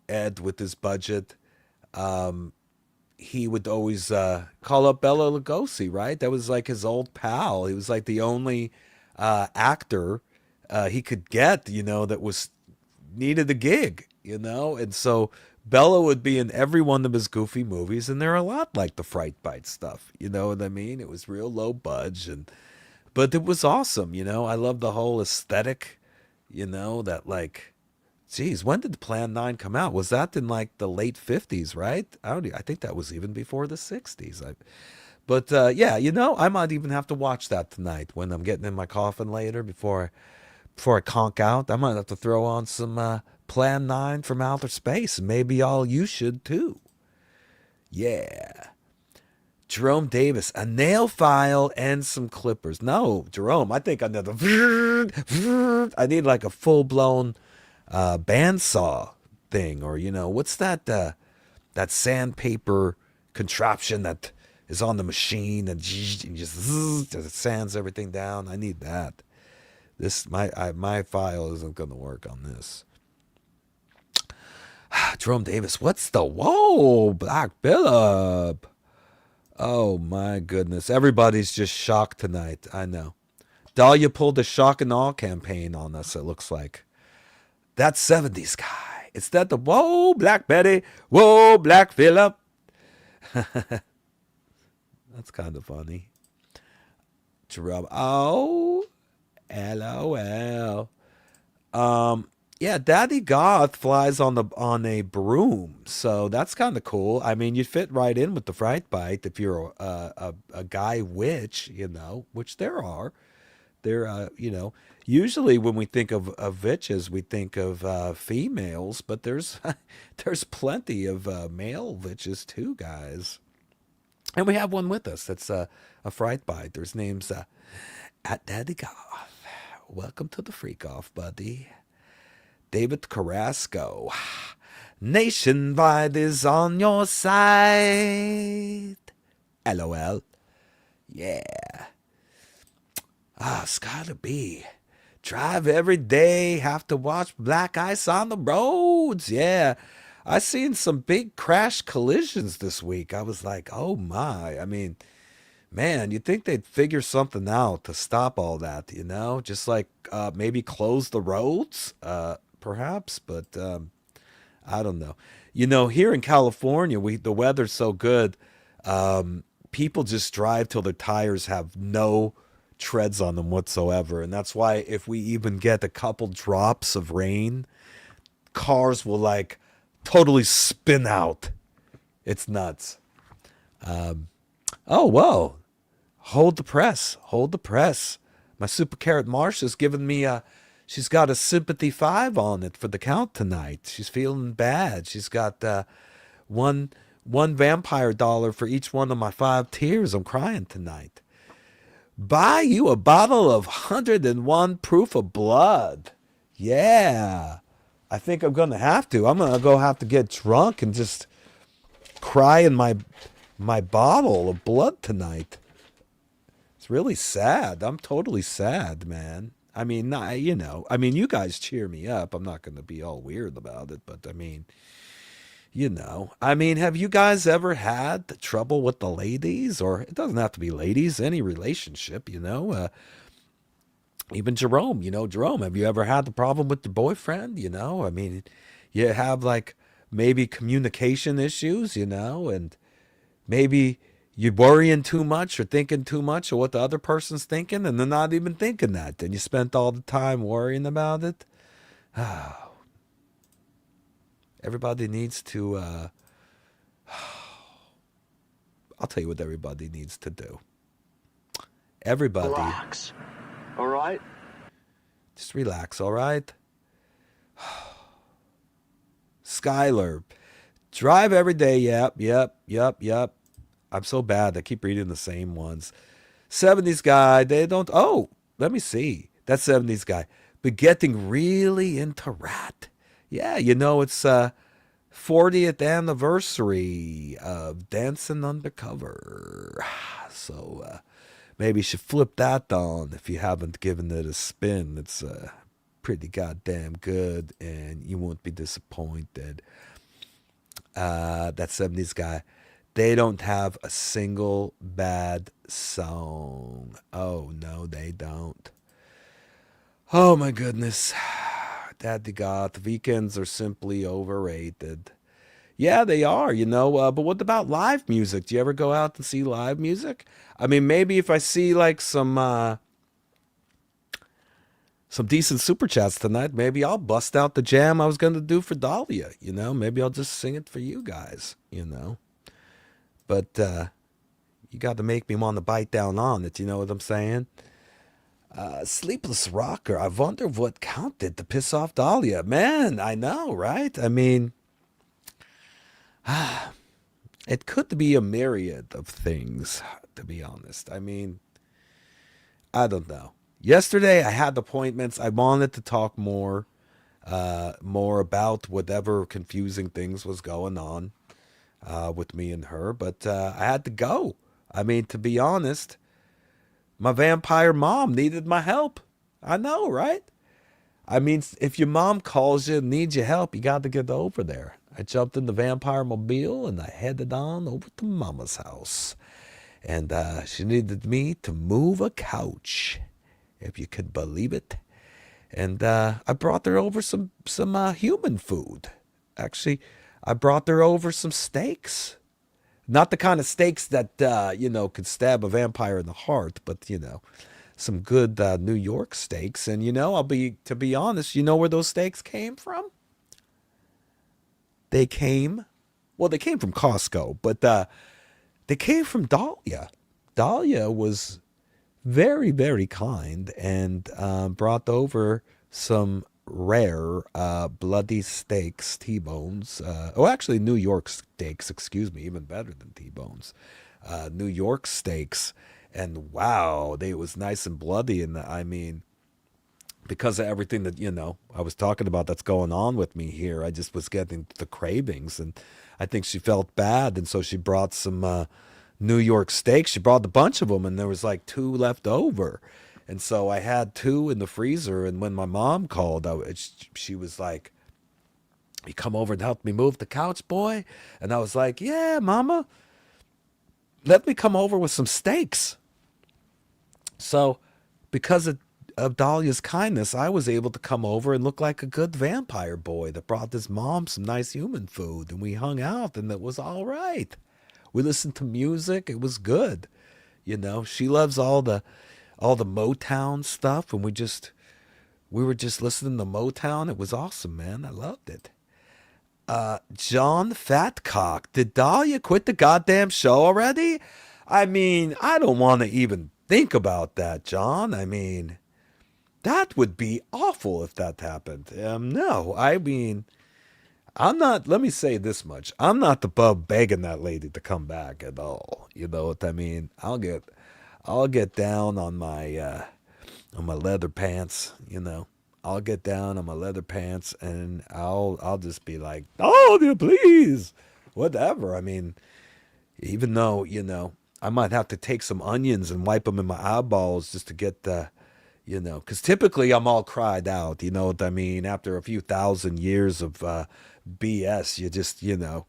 Ed, with his budget. He would always call up Bela Lugosi, right? That was like his old pal. He was like the only actor he could get, that was needed a gig, and so Bella would be in every one of his goofy movies, and they're a lot like the Fright Bite stuff. You know what I mean? It was real low budge, but it was awesome. I love the whole aesthetic. That like, geez, when did Plan 9 come out? Was that in like the late 50s, right? I think that was even before the 60s. But yeah, I might even have to watch that tonight when I'm getting in my coffin later before I conk out. I might have to throw on some Plan 9 from Outer Space, and maybe all you should too. Yeah. Jerome Davis, a nail file and some clippers. No, Jerome, I think I need like a full-blown bandsaw thing, or what's that sandpaper contraption that is on the machine and just sands everything down. I need that. My file isn't going to work on this. Jerome Davis, what's the whoa Black Phillip? Oh my goodness, everybody's just shocked tonight. I know. Dahlia pulled a shock and awe campaign on us. It looks like that 70s guy. It's that the whoa Black Betty, whoa Black Phillip. That's kind of funny. Jerome, oh, LOL. Yeah, Daddy Goth flies on a broom, so that's kind of cool. I mean, you fit right in with the Fright Bite if you're a guy witch, which there are. There, usually when we think of witches, we think of females, but there's plenty of male witches too, guys. And we have one with us. That's a Fright Bite. His name's at Daddy Goth. Welcome to the Freak Off, buddy. David Carrasco. Nationwide is on your side. LOL. Yeah. Skylar B. Drive every day. Have to watch black ice on the roads. Yeah. I seen some big crash collisions this week. I was like, oh my. I mean, man, you'd think they'd figure something out to stop all that, Just like maybe close the roads, perhaps. But I don't know. Here in California, the weather's so good. People just drive till their tires have no treads on them whatsoever. And that's why if we even get a couple drops of rain, cars will like totally spin out. It's nuts. Oh, whoa. Hold the press. My Super Carrot Marsha's giving me she's got a sympathy 5 on it for the count tonight. She's feeling bad. She's got one vampire dollar for each one of my 5 tears. I'm crying tonight. Buy you a bottle of 101 proof of blood. Yeah. I think I'm going to have to. I'm going to have to get drunk and just cry in my bottle of blood tonight. It's really sad. I'm totally sad, man. I mean, you guys cheer me up. I'm not going to be all weird about it, but I mean, have you guys ever had trouble with the ladies? Or it doesn't have to be ladies, any relationship, even Jerome, Jerome, have you ever had the problem with your boyfriend? I mean, you have like maybe communication issues, and maybe you're worrying too much or thinking too much of what the other person's thinking, and they're not even thinking that. And you spent all the time worrying about it. Oh. Everybody needs to, I'll tell you what everybody needs to do. Everybody. Relax. All right? Just relax, all right? Skylar. Drive every day. Yep. I'm so bad. I keep reading the same ones. 70s guy. They don't. Oh, let me see. That 70s guy. But getting really into rat. Yeah, it's 40th anniversary of Dancing Undercover. So maybe you should flip that on if you haven't given it a spin. It's pretty goddamn good, and you won't be disappointed. That 70s guy. They don't have a single bad song. Oh, no, they don't. Oh, my goodness. Daddy God, weekends are simply overrated. Yeah, they are, but what about live music? Do you ever go out and see live music? I mean, maybe if I see like some decent super chats tonight, maybe I'll bust out the jam I was going to do for Dahlia, Maybe I'll just sing it for you guys, But you got to make me want to bite down on it, you know what I'm saying? Sleepless Rocker, I wonder what Count did to piss off Dahlia. Man, I know, right? I mean, it could be a myriad of things, to be honest. I mean, I don't know. Yesterday, I had appointments. I wanted to talk more about whatever confusing things was going on with me and her, but I had to go. I mean, to be honest, my vampire mom needed my help. I know, right? I mean, if your mom calls you and needs your help, you got to get over there. I jumped in the vampire mobile and I headed on over to Mama's house. And she needed me to move a couch, if you could believe it. And I brought her over some human food. Actually, I brought her over some steaks. Not the kind of steaks that, could stab a vampire in the heart, but, some good New York steaks. And, to be honest, you know where those steaks came from? They came from Costco, but they came from Dahlia. Dahlia was very, very kind and brought over some rare bloody steaks, T-bones. Actually, New York steaks, excuse me, even better than T-bones. New York steaks. And wow, it was nice and bloody. And I mean, because of everything that, I was talking about that's going on with me here, I just was getting the cravings. And I think she felt bad. And so she brought some New York steaks. She brought a bunch of them, and there was like 2 left over. And so I had 2 in the freezer. And when my mom called, she was like, "You come over and help me move the couch, boy?" And I was like, "Yeah, Mama, let me come over with some steaks." So because of Dahlia's kindness, I was able to come over and look like a good vampire boy that brought his mom some nice human food. And we hung out, and it was all right. We listened to music. It was good. She loves all the Motown stuff, and we were just listening to Motown. It was awesome, man. I loved it. John Fatcock, did Dahlia quit the goddamn show already? I mean, I don't want to even think about that, John. I mean, that would be awful if that happened. No, I mean, I'm not, let me say this much. I'm not above begging that lady to come back at all. You know what I mean? I'll get down on my leather pants, I'll get down on my leather pants and I'll just be like, "Oh, dear, please," whatever. I mean, even though, I might have to take some onions and wipe them in my eyeballs just to get the, because typically I'm all cried out, you know what I mean? After a few thousand years of BS, you just, you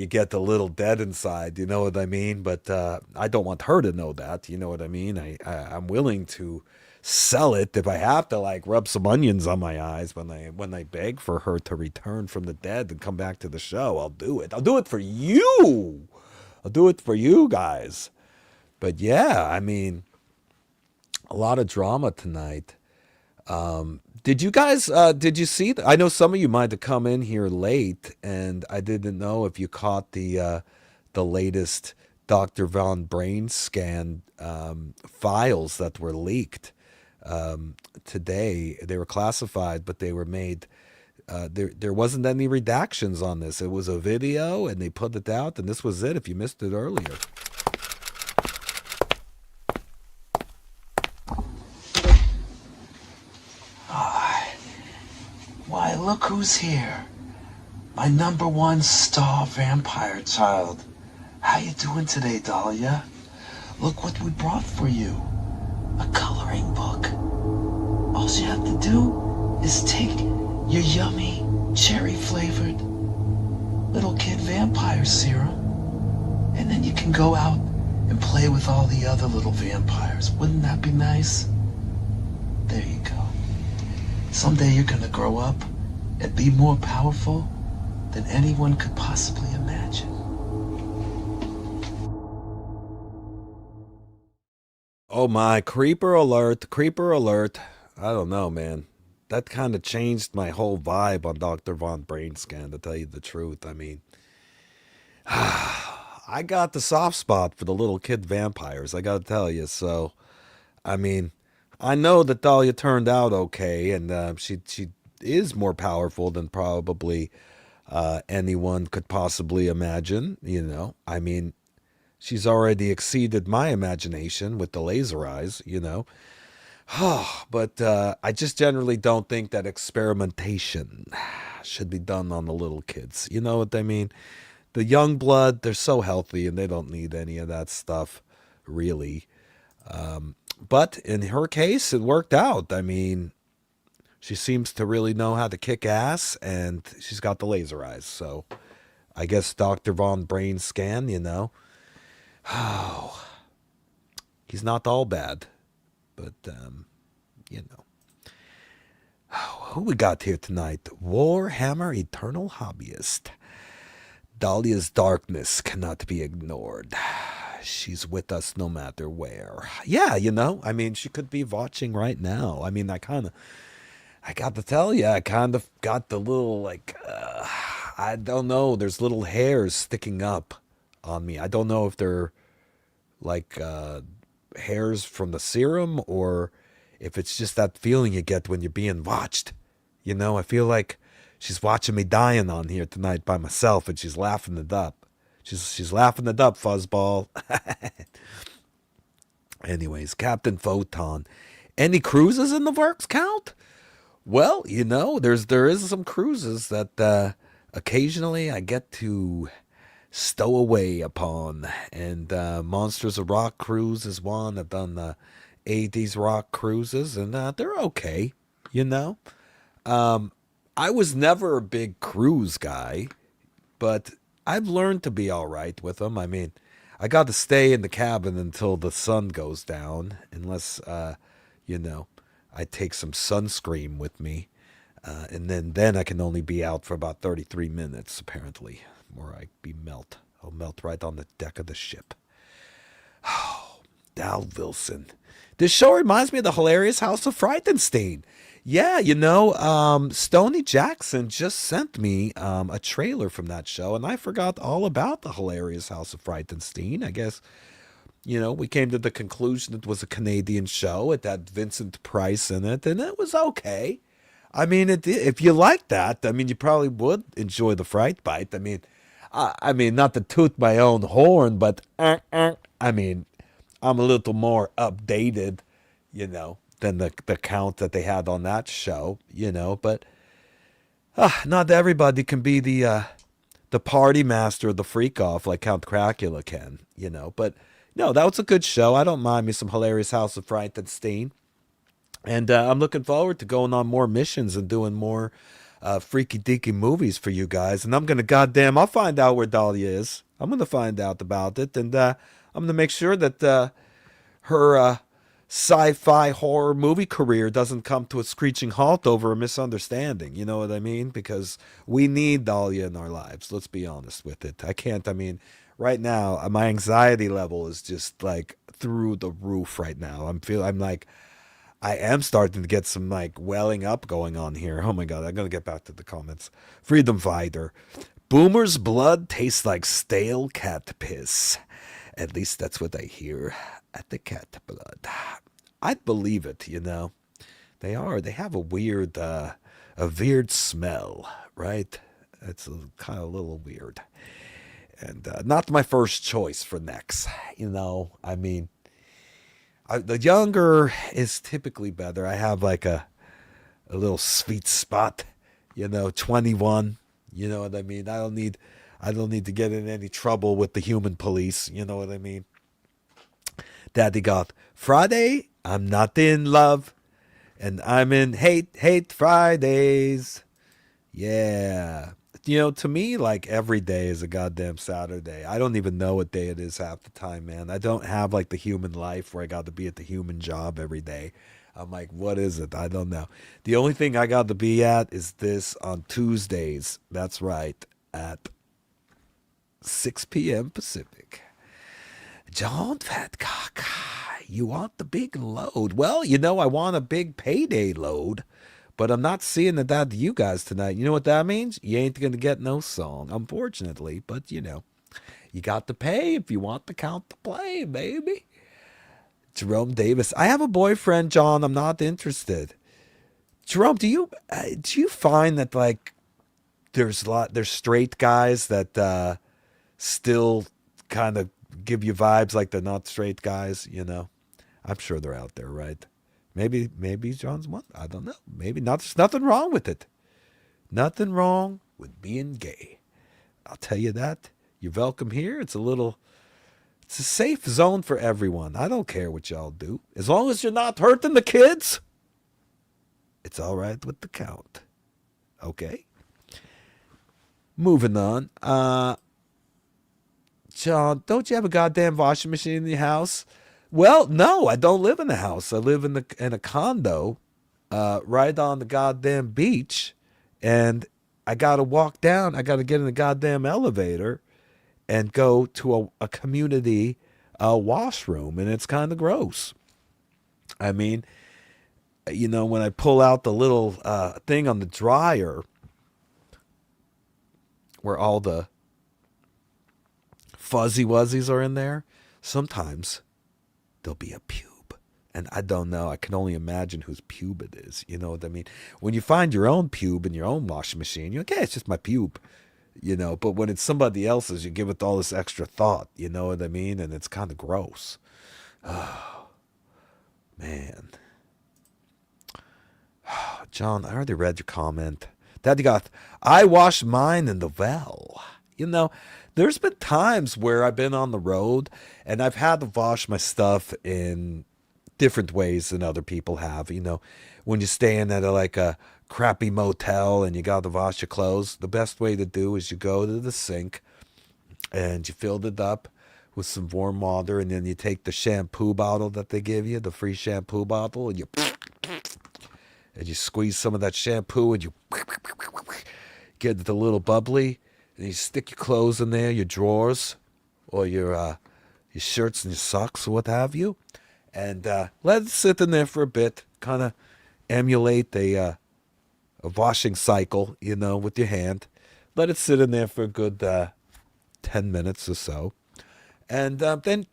get a little dead inside, you know what I mean? But I don't want her to know that, you know what I mean? I'm willing to sell it if I have to, like, rub some onions on my eyes when I beg for her to return from the dead and come back to the show. I'll do it. I'll do it for you. I'll do it for you guys. But yeah, I mean, a lot of drama tonight. Did you guys, did you see, I know some of you might have come in here late, and I didn't know if you caught the latest Dr. Von Brain Scan files that were leaked today. They were classified, but they were made. There wasn't any redactions on this. It was a video, and they put it out, and this was it. If you missed it earlier. Why, look who's here. My #1 star vampire child. How you doing today, Dahlia? Look what we brought for you. A coloring book. All you have to do is take your yummy, cherry-flavored little kid vampire serum, and then you can go out and play with all the other little vampires. Wouldn't that be nice? There you go. Someday you're gonna grow up and be more powerful than anyone could possibly imagine. Oh my, creeper alert, creeper alert. I don't know, man. That kind of changed my whole vibe on Dr. Von Brainscan, to tell you the truth. I mean, I got the soft spot for the little kid vampires, I gotta tell you. So, I mean, I know that Dahlia turned out okay, and she is more powerful than probably anyone could possibly imagine, you know. I mean, she's already exceeded my imagination with the laser eyes, you know. But I just generally don't think that experimentation should be done on the little kids. You know what I mean? The young blood, they're so healthy and they don't need any of that stuff, really. But in her case, it worked out. I mean, she seems to really know how to kick ass, and she's got the laser eyes. So I guess Dr. Von Brain Scan, you know. Oh, he's not all bad. But, you know. Oh, who we got here tonight? Warhammer Eternal Hobbyist. Dahlia's darkness cannot be ignored. She's with us no matter where. Yeah, you know, I mean, she could be watching right now. I mean, I got to tell you, I kind of got the little, like, I don't know, there's little hairs sticking up on me. I don't know if they're, like, hairs from the serum, or if it's just that feeling you get when you're being watched. You know, I feel like she's watching me dying on here tonight by myself, and she's laughing it up. She's laughing it up, fuzzball. Anyways, Captain Photon. Any cruises in the works, Count? Well, you know, there is some cruises that occasionally I get to stow away upon, and Monsters of Rock cruise is one. I've done the 80s rock cruises, and they're okay, you know. I was never a big cruise guy, but I've learned to be all right with them. I mean, I got to stay in the cabin until the sun goes down, unless, you know, I take some sunscreen with me, and then I can only be out for about 33 minutes, apparently, or I'll melt right on the deck of the ship. Oh, Dal Wilson. This show reminds me of the hilarious House of Frightenstein. Yeah, you know, Stoney Jackson just sent me a trailer from that show, and I forgot all about the hilarious House of Frightenstein. I guess, you know, we came to the conclusion it was a Canadian show. It had Vincent Price in it, and it was okay. I mean, if you like that, I mean, you probably would enjoy the Fright Bite. I mean, not to toot my own horn, but I mean, I'm a little more updated, you know, than the count that they had on that show, you know. But not everybody can be the party master of the freak off like Count Crackula can, you know. But no, that was a good show. I don't mind me some hilarious House of Frightenstein. And I'm looking forward to going on more missions and doing more freaky deaky movies for you guys. And I'm going to I'll find out where Dahlia is. I'm going to find out about it. And I'm going to make sure that her sci-fi horror movie career doesn't come to a screeching halt over a misunderstanding. You know what I mean? Because we need Dahlia in our lives. Let's be honest with it. I mean, right now, my anxiety level is just like through the roof right now. I am starting to get some like welling up going on here. Oh my God, I'm going to get back to the comments. Freedom Fighter. Boomer's blood tastes like stale cat piss. At least that's what I hear at the cat blood. I'd believe it, you know. They have a weird smell, right? It's kind of a little weird. And not my first choice for necks, you know. I mean, the younger is typically better. I have like a little sweet spot, you know, 21. You know what I mean? I don't need to get in any trouble with the human police. You know what I mean? Daddy got Friday. I'm not in love, and I'm in hate Fridays. Yeah. You know, to me, like every day is a goddamn Saturday. I don't even know what day it is half the time, man. I don't have like the human life where I got to be at the human job every day. I'm like, what is it? I don't know. The only thing I got to be at is this on Tuesdays. That's right, at 6 p.m. Pacific. John Fatcock, you want the big load? Well, you know, I want a big payday load. But I'm not seeing that to you guys tonight. You know what that means? You ain't going to get no song, unfortunately. But, you know, you got to pay if you want the count to play, baby. Jerome Davis. I have a boyfriend, John. I'm not interested. Jerome, do you find that, like, there's straight guys that still kind of give you vibes like they're not straight guys, you know? I'm sure they're out there, right? Maybe John's one. I don't know. Maybe not. There's nothing wrong with it. Nothing wrong with being gay. I'll tell you that. You're welcome here. It's a safe zone for everyone. I don't care what y'all do. As long as you're not hurting the kids, it's all right with the count. Okay? Moving on. John, don't you have a goddamn washing machine in your house? Well, no, I don't live in a house. I live in a condo right on the goddamn beach. And I got to walk down. I got to get in the goddamn elevator and go to a community washroom. And it's kind of gross. I mean, you know, when I pull out the little thing on the dryer where all the fuzzy wuzzies are in there, sometimes there'll be a pube. And I don't know. I can only imagine whose pube it is. You know what I mean? When you find your own pube in your own washing machine, you're like, okay, it's just my pube. You know, but when it's somebody else's, you give it all this extra thought. You know what I mean? And it's kind of gross. Oh, man. John, I already read your comment. Daddy got, I wash mine in the well. You know, there's been times where I've been on the road and I've had to wash my stuff in different ways than other people have. You know, when you're staying at a crappy motel and you got to wash your clothes, the best way to do is you go to the sink and you fill it up with some warm water, and then you take the shampoo bottle that they give you, the free shampoo bottle, and you squeeze some of that shampoo and you get the little bubbly. And you stick your clothes in there, your drawers, or your shirts and your socks, or what have you, and let it sit in there for a bit. Kind of emulate a washing cycle, you know, with your hand. Let it sit in there for a good 10 minutes or so, and then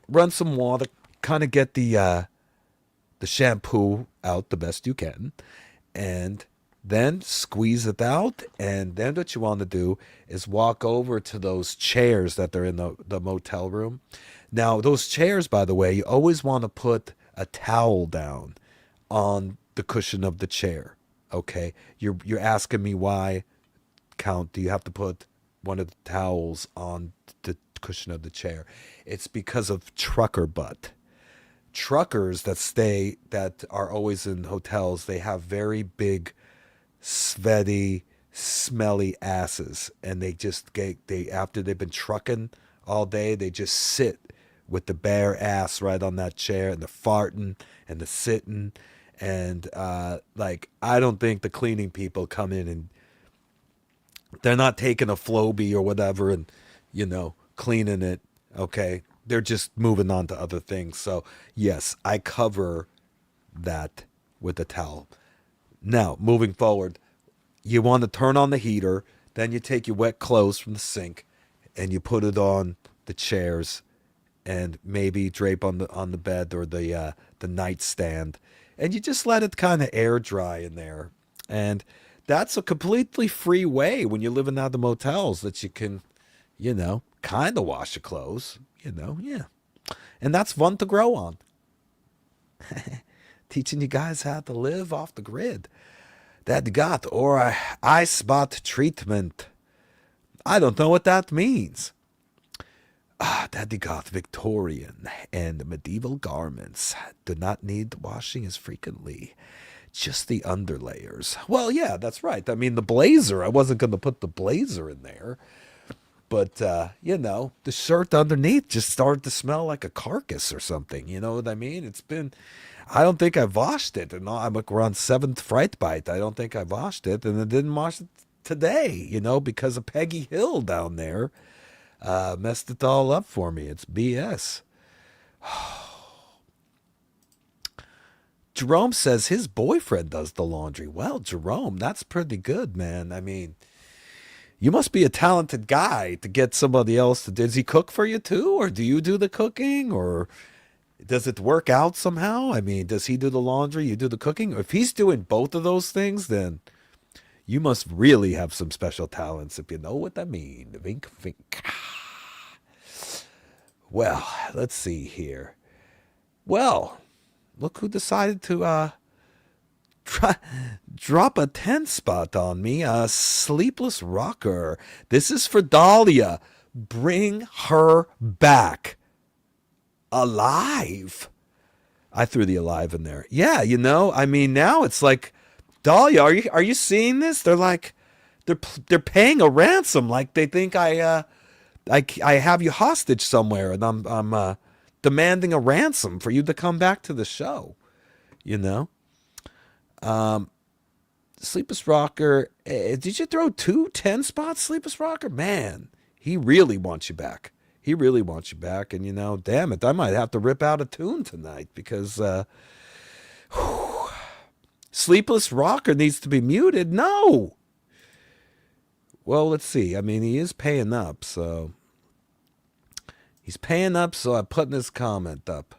run some water. Kind of get the shampoo out the best you can, and then squeeze it out, and then what you want to do is walk over to those chairs that are in the motel room. Now, those chairs, by the way, you always want to put a towel down on the cushion of the chair, okay? You're asking me why, Count, do you have to put one of the towels on the cushion of the chair? It's because of trucker butt. Truckers that are always in hotels, they have very big, sweaty, smelly asses, and they after they've been trucking all day, they just sit with the bare ass right on that chair, and the farting and the sitting, and like, I don't think the cleaning people come in and they're not taking a Flowbee or whatever and, you know, cleaning it. Okay, they're just moving on to other things. So yes, I cover that with a towel. Now, moving forward, you want to turn on the heater, then you take your wet clothes from the sink and you put it on the chairs and maybe drape on the bed or the nightstand, and you just let it kind of air dry in there. And that's a completely free way when you're living out of the motels that you can, kind of wash your clothes, yeah. And that's fun to grow on. Teaching you guys how to live off the grid. That got or eye spot treatment. I don't know what that means. Daddy got Victorian and medieval garments do not need washing as frequently. Just the underlayers. Well, yeah, that's right. I mean, the blazer, I wasn't going to put the blazer in there. But, the shirt underneath just started to smell like a carcass or something. You know what I mean? I don't think I've washed it. And we're on 7th Fright Bite. I don't think I've washed it. And I didn't wash it today, because of Peggy Hill down there. Messed it all up for me. It's BS. Jerome says his boyfriend does the laundry. Well, Jerome, that's pretty good, man. I mean, you must be a talented guy to get somebody else to. Does he cook for you too? Or do you do the cooking? Or does it work out somehow? I mean, does he do the laundry? You do the cooking? If he's doing both of those things, then you must really have some special talents, if you know what I mean. Vink, vink. Well, let's see here. Well, look who decided to drop a 10 spot on me. A sleepless rocker. This is for Dahlia. Bring her back. Alive. I threw the alive in there. Yeah, I mean, now it's like, Dahlia, are you seeing this? They're like, they're paying a ransom. Like they think I have you hostage somewhere, and I'm demanding a ransom for you to come back to the show. Sleepless Rocker, did you throw 2 10 spots, Sleepless Rocker? Man, he really wants you back. He really wants you back, and damn it, I might have to rip out a tune tonight because Sleepless Rocker needs to be muted. No. Well, let's see. I mean, he is paying up, so he's paying up, so I'm putting his comment up.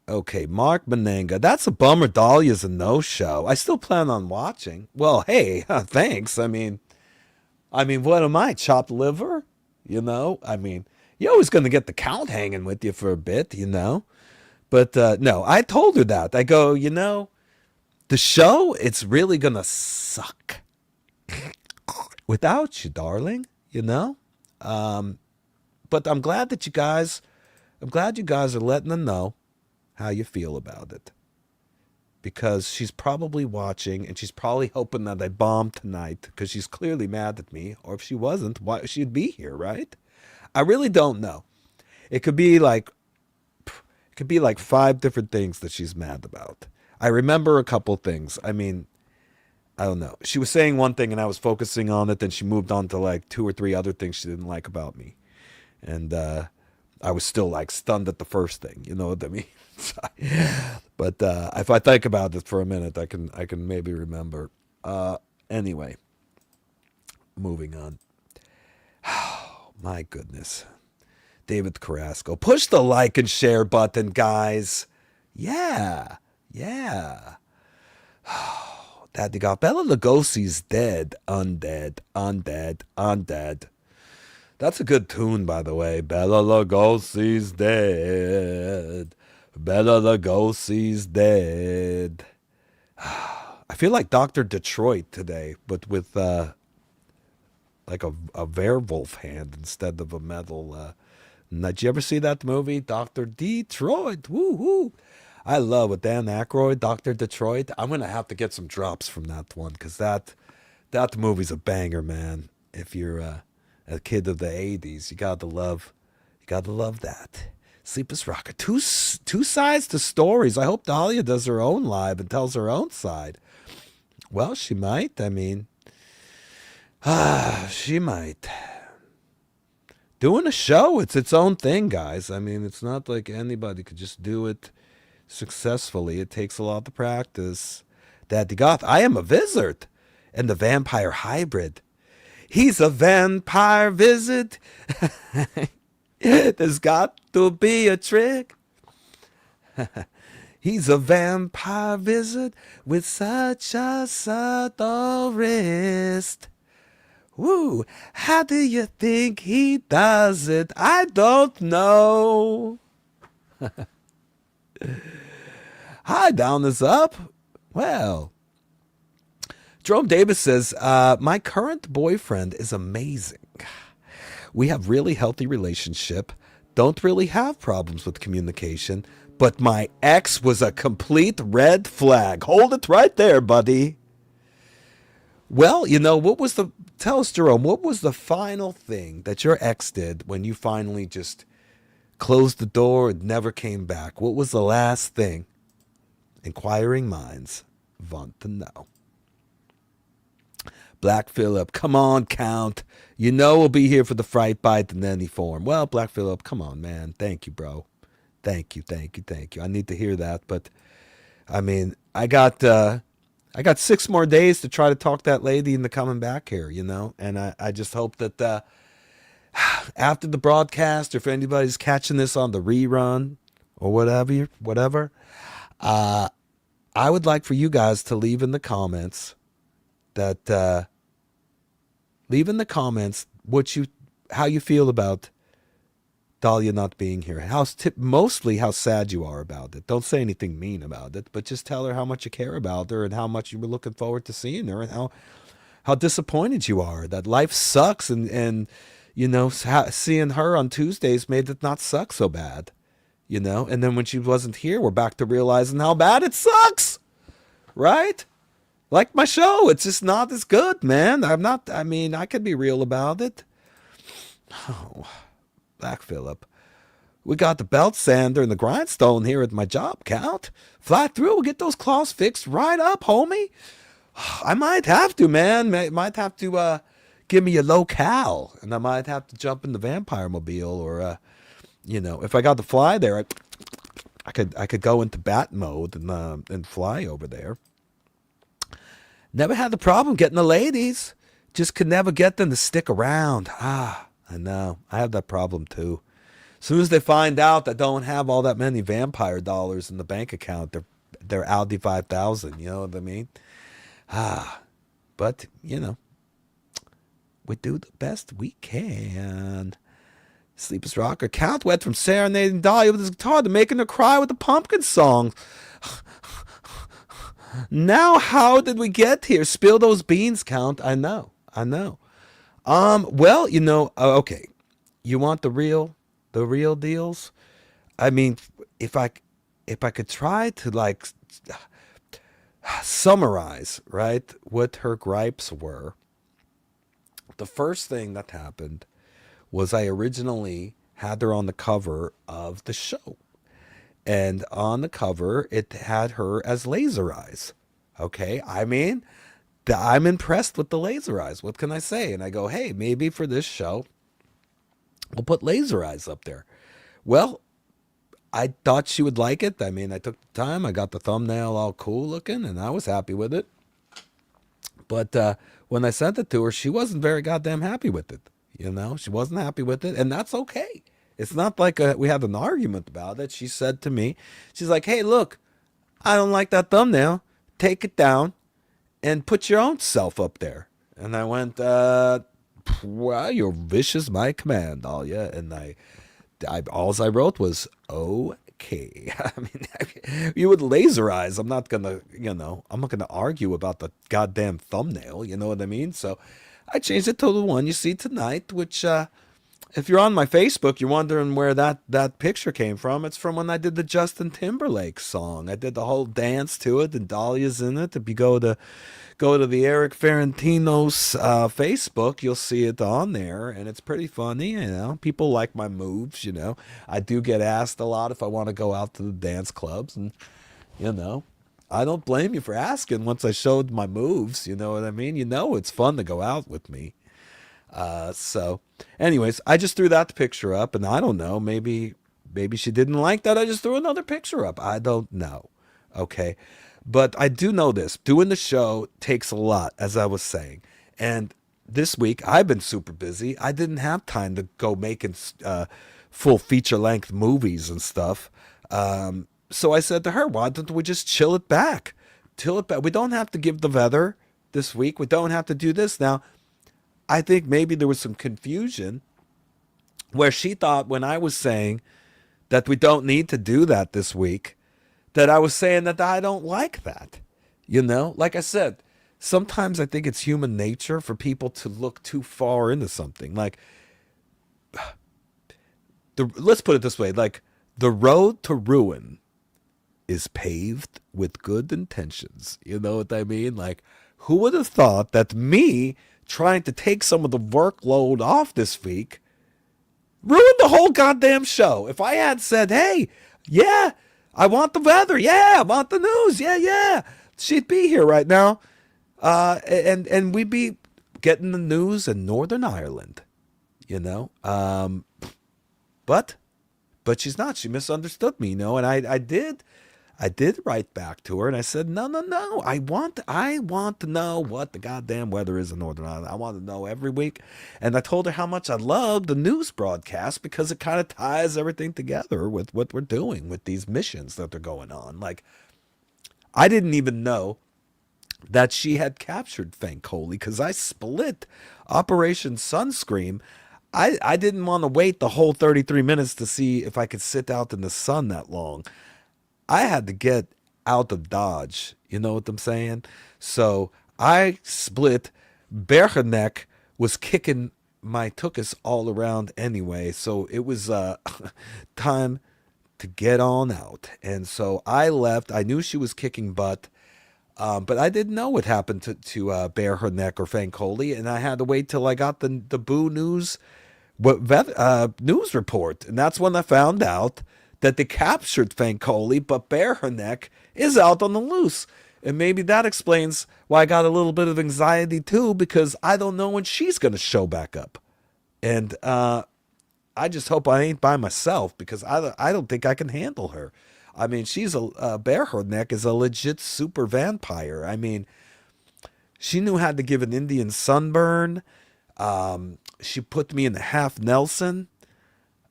Okay, Mark Menenga. That's a bummer. Dahlia's a no-show. I still plan on watching. Well, hey, thanks. I mean, what am I, chopped liver? I mean, you're always going to get the Count hanging with you for a bit, But no, I told her that. I go, the show, it's really going to suck without you, darling, But I'm glad that you guys are letting them know how you feel about it. Because she's probably watching, and she's probably hoping that I bomb tonight, because she's clearly mad at me. Or if she wasn't, why she'd be here, right? I really don't know. It could be like 5 different things that she's mad about. I remember a couple things. I mean, I don't know. She was saying one thing and I was focusing on it. Then she moved on to like 2 or 3 other things she didn't like about me. And I was still like stunned at the first thing. You know what I mean? But if I think about it for a minute, I can maybe remember. Anyway, moving on. Oh, my goodness. David Carrasco. Push the like and share button, guys. Yeah. Daddy got Bela Lugosi's dead. Undead. That's a good tune, by the way. Bela Lugosi's dead. Bela Lugosi's dead. I feel like Dr. Detroit today, but with like a werewolf hand instead of a metal. Did you ever see that movie, Dr. Detroit? Woo-hoo. I love with Dan Aykroyd, Dr. Detroit. I'm going to have to get some drops from that one because that movie's a banger, man. If you're a kid of the 80s, you got to love that. Sleepless Rocker. Two sides to stories. I hope Dahlia does her own live and tells her own side. Well, she might. I mean, she might. Doing a show, it's its own thing, guys. I mean, it's not like anybody could just do it successfully. It takes a lot of practice. Daddy Goth, I am a wizard and the vampire hybrid. He's a vampire visit. There's got to be a trick. He's a vampire visit with such a subtle wrist. Woo, how do you think he does it? I don't know. Hi, down is up. Well, Jerome Davis says, my current boyfriend is amazing. We have really healthy relationship. Don't really have problems with communication. But my ex was a complete red flag. Hold it right there, buddy. Well, tell us, Jerome, what was the final thing that your ex did when you finally just closed the door and never came back? What was the last thing? Inquiring minds want to know. Black Phillip, come on, Count. You know we'll be here for the Fright Bite in any form. Well, Black Phillip, come on, man. Thank you, bro. Thank you. I need to hear that, but I mean, I got 6 more days to try to talk that lady into coming back here, and I just hope that after the broadcast, or if anybody's catching this on the rerun or whatever, I would like for you guys to leave in the comments how you feel about Dahlia not being here. Mostly how sad you are about it. Don't say anything mean about it, but just tell her how much you care about her and how much you were looking forward to seeing her, and how disappointed you are that life sucks, and seeing her on Tuesdays made it not suck so bad, and then when she wasn't here, we're back to realizing how bad it sucks, right? Like my show, it's just not as good, man. I could be real about it. Oh, Black Phillip. We got the belt sander and the grindstone here at my job, Count. Fly through, we'll get those claws fixed right up, homie. I might have to, man. Might have to give me a locale, and I might have to jump in the vampire mobile, or if I got to fly there, I could go into bat mode and fly over there. Never had the problem getting the ladies. Just could never get them to stick around. I know. I have that problem too. As soon as they find out I don't have all that many vampire dollars in the bank account, they're Audi 5000. You know what I mean? But, we do the best we can. Sleepless Rocker. Count went from serenading Dahlia with his guitar to making her cry with the pumpkin song. Now, how did we get here? Spill those beans, Count. I know. Well, okay. You want the real deals? I mean, if I could try to summarize, right, what her gripes were. The first thing that happened was I originally had her on the cover of the show. And on the cover, it had her as Laser Eyes. Okay, I mean, I'm impressed with the Laser Eyes. What can I say? And I go, hey, maybe for this show, we'll put Laser Eyes up there. Well, I thought she would like it. I mean, I took the time. I got the thumbnail all cool looking, and I was happy with it. But when I sent it to her, she wasn't very goddamn happy with it. She wasn't happy with it, and that's okay. It's not like we had an argument about it. She said to me, she's like, hey, look, I don't like that thumbnail. Take it down and put your own self up there. And I went, well, you're vicious by command, Dahlia. And all I wrote was, okay. I mean, you would Laser Eyes. I'm not going to argue about the goddamn thumbnail. You know what I mean? So I changed it to the one you see tonight, which, if you're on my Facebook, you're wondering where that picture came from. It's from when I did the Justin Timberlake song. I did the whole dance to it, and Dahlia's in it. If you go to the Erik Ferentinos Facebook, you'll see it on there, and it's pretty funny. People like my moves. I do get asked a lot if I want to go out to the dance clubs, and I don't blame you for asking. Once I showed my moves, you know what I mean. It's fun to go out with me. So anyways, I just threw that picture up, and I don't know, maybe she didn't like that. I just threw another picture up. I don't know. Okay. But I do know this, doing the show takes a lot, as I was saying, and this week I've been super busy. I didn't have time to go making full feature-length movies and stuff. So I said to her, why don't we just chill it back? We don't have to give the weather this week. We don't have to do this. Now, I think maybe there was some confusion where she thought when I was saying that we don't need to do that this week, that I was saying that I don't like that. You know, like I said, sometimes I think it's human nature for people to look too far into something. Like, let's put it this way, like the road to ruin is paved with good intentions. You know what I mean? Like, who would have thought that me trying to take some of the workload off this week ruined the whole goddamn show? If I had said, hey, yeah, I want the weather. Yeah, I want the news. Yeah. She'd be here right now. And we'd be getting the news in Northern Ireland, you know? But she's not. She misunderstood me, you know? And I did write back to her, and I said, no. I want to know what the goddamn weather is in Northern Ireland. I want to know every week. And I told her how much I love the news broadcast because it kind of ties everything together with what we're doing with these missions that are going on. Like, I didn't even know that she had captured Fankoli because I split Operation Sunscream. I didn't want to wait the whole 33 minutes to see if I could sit out in the sun that long. I had to get out of Dodge. You know what I'm saying? So I split. Bergenek was kicking my tuchus all around anyway. So it was time to get on out. And so I left. I knew she was kicking butt. But I didn't know what happened to Bear Her Neck or Fankoli, and I had to wait till I got the Boo News news report. And that's when I found out that they captured Fankoli, but Bear Her Neck is out on the loose. And maybe that explains why I got a little bit of anxiety too, because I don't know when she's going to show back up. And I just hope I ain't by myself, because I don't think I can handle her. I mean, she's Bear Her Neck is a legit super vampire. I mean, she knew how to give an Indian sunburn. She put me in the half Nelson.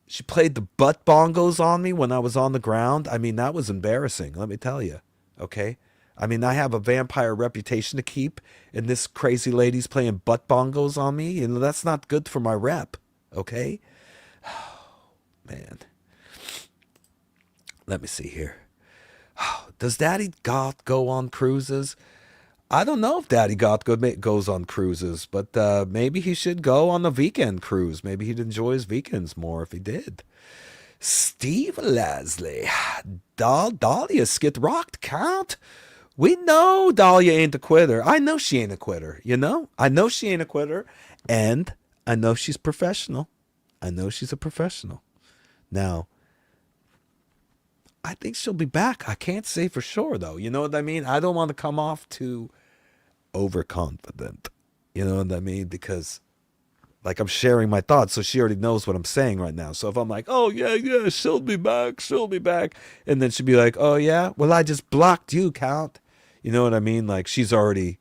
She played the butt bongos on me when I was on the ground. I mean, that was embarrassing, let me tell you. Okay? I mean, I have a vampire reputation to keep, and this crazy lady's playing butt bongos on me, and that's not good for my rep. Okay? Oh, man. Let me see here. Does Daddy Goth go on cruises? I don't know if Daddy Goth goes on cruises, but maybe he should go on a weekend cruise. Maybe he'd enjoy his weekends more if he did. Steve Leslie. Dahlia skid rocked, Count. We know Dahlia ain't a quitter. I know she ain't a quitter, you know? I know she ain't a quitter, and I know she's professional. I know she's a professional. Now, I think she'll be back. I can't say for sure, though. You know what I mean? I don't want to come off too overconfident. You know what I mean? Because, like, I'm sharing my thoughts, so she already knows what I'm saying right now. So if I'm like, oh, yeah, she'll be back. And then she'll be like, oh, yeah? Well, I just blocked you, Count. You know what I mean? Like, she's already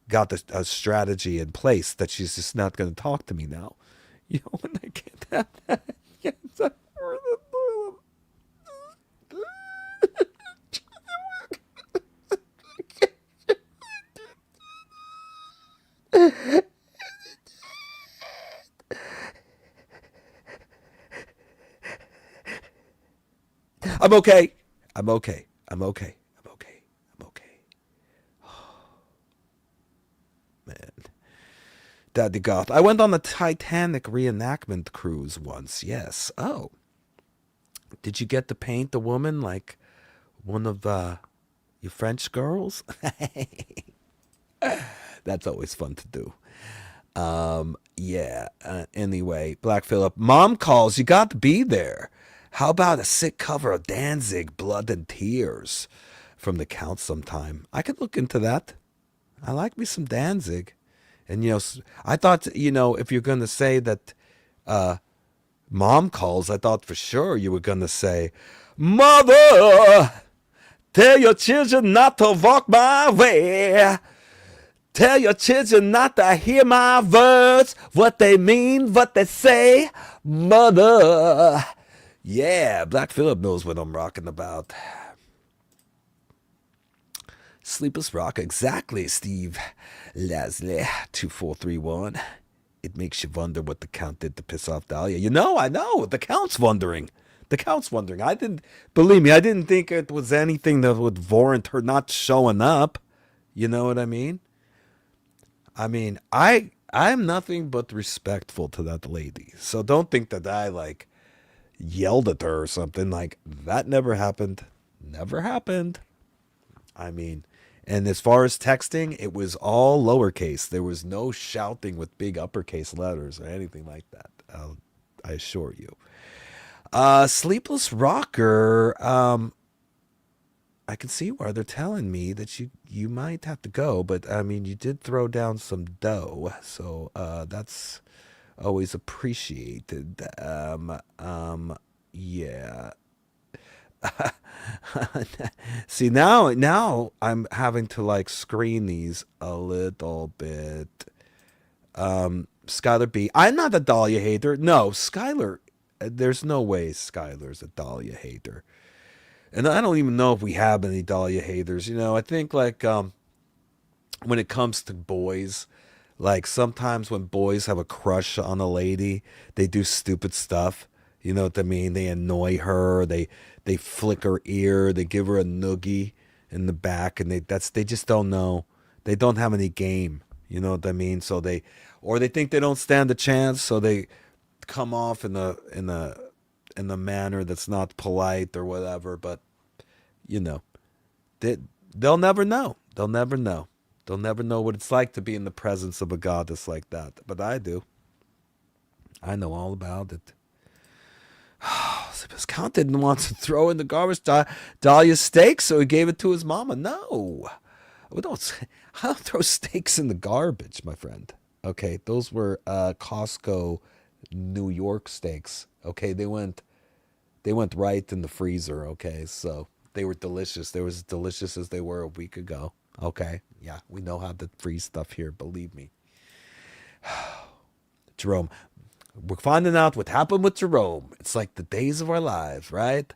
got a strategy in place that she's just not going to talk to me now. You know, when I get that. I'm okay. Man. Daddy Goth. I went on the Titanic reenactment cruise once. Yes. Oh. Did you get to paint the woman like one of your French girls? That's always fun to do. Anyway, Black Phillip. Mom calls. You got to be there. How about a sick cover of Danzig, Blood and Tears from the Count sometime? I could look into that. I like me some Danzig. And, you know, I thought, you know, if you're going to say that Mom calls, I thought for sure you were going to say, Mother, tell your children not to walk my way. Tell your children not to hear my words, what they mean, what they say, mother. Yeah, Black Phillip knows what I'm rocking about. Sleepless Rock, exactly, Steve Lasley, 2431. It makes you wonder what the Count did to piss off Dahlia. You know, I know, the Count's wondering. The Count's wondering. I didn't think it was anything that would warrant her not showing up. You know what I mean? I'm nothing but respectful to that lady. So don't think that I, like, yelled at her or something. Like, that never happened. Never happened. And as far as texting, it was all lowercase. There was no shouting with big uppercase letters or anything like that. I assure you. Sleepless Rocker. I can see why they're telling me that you might have to go, but you did throw down some dough, so that's always appreciated. Yeah. See, now I'm having to like screen these a little bit. Skylar B. I'm not a Dahlia hater. No, Skylar. There's no way Skylar's a Dahlia hater. And I don't even know if we have any Dahlia haters. You know, I think like when it comes to boys, like sometimes when boys have a crush on a lady, they do stupid stuff. You know what I mean? They annoy her. They flick her ear. They give her a noogie in the back, and they just don't know. They don't have any game. You know what I mean? So they think they don't stand a chance. So they come off in a manner that's not polite or whatever. But you know, they'll never know. They'll never know. They'll never know what it's like to be in the presence of a goddess like that. But I do. I know all about it. His Count didn't want to throw in the garbage Dahlia's steak, so he gave it to his mama. No, I don't throw steaks in the garbage, my friend. Okay, those were Costco New York steaks. Okay, they went right in the freezer. Okay, so they were delicious. They were as delicious as they were a week ago. Okay, yeah, we know how to freeze stuff here. Believe me, Jerome. We're finding out what happened with Jerome. It's like the days of our lives, right?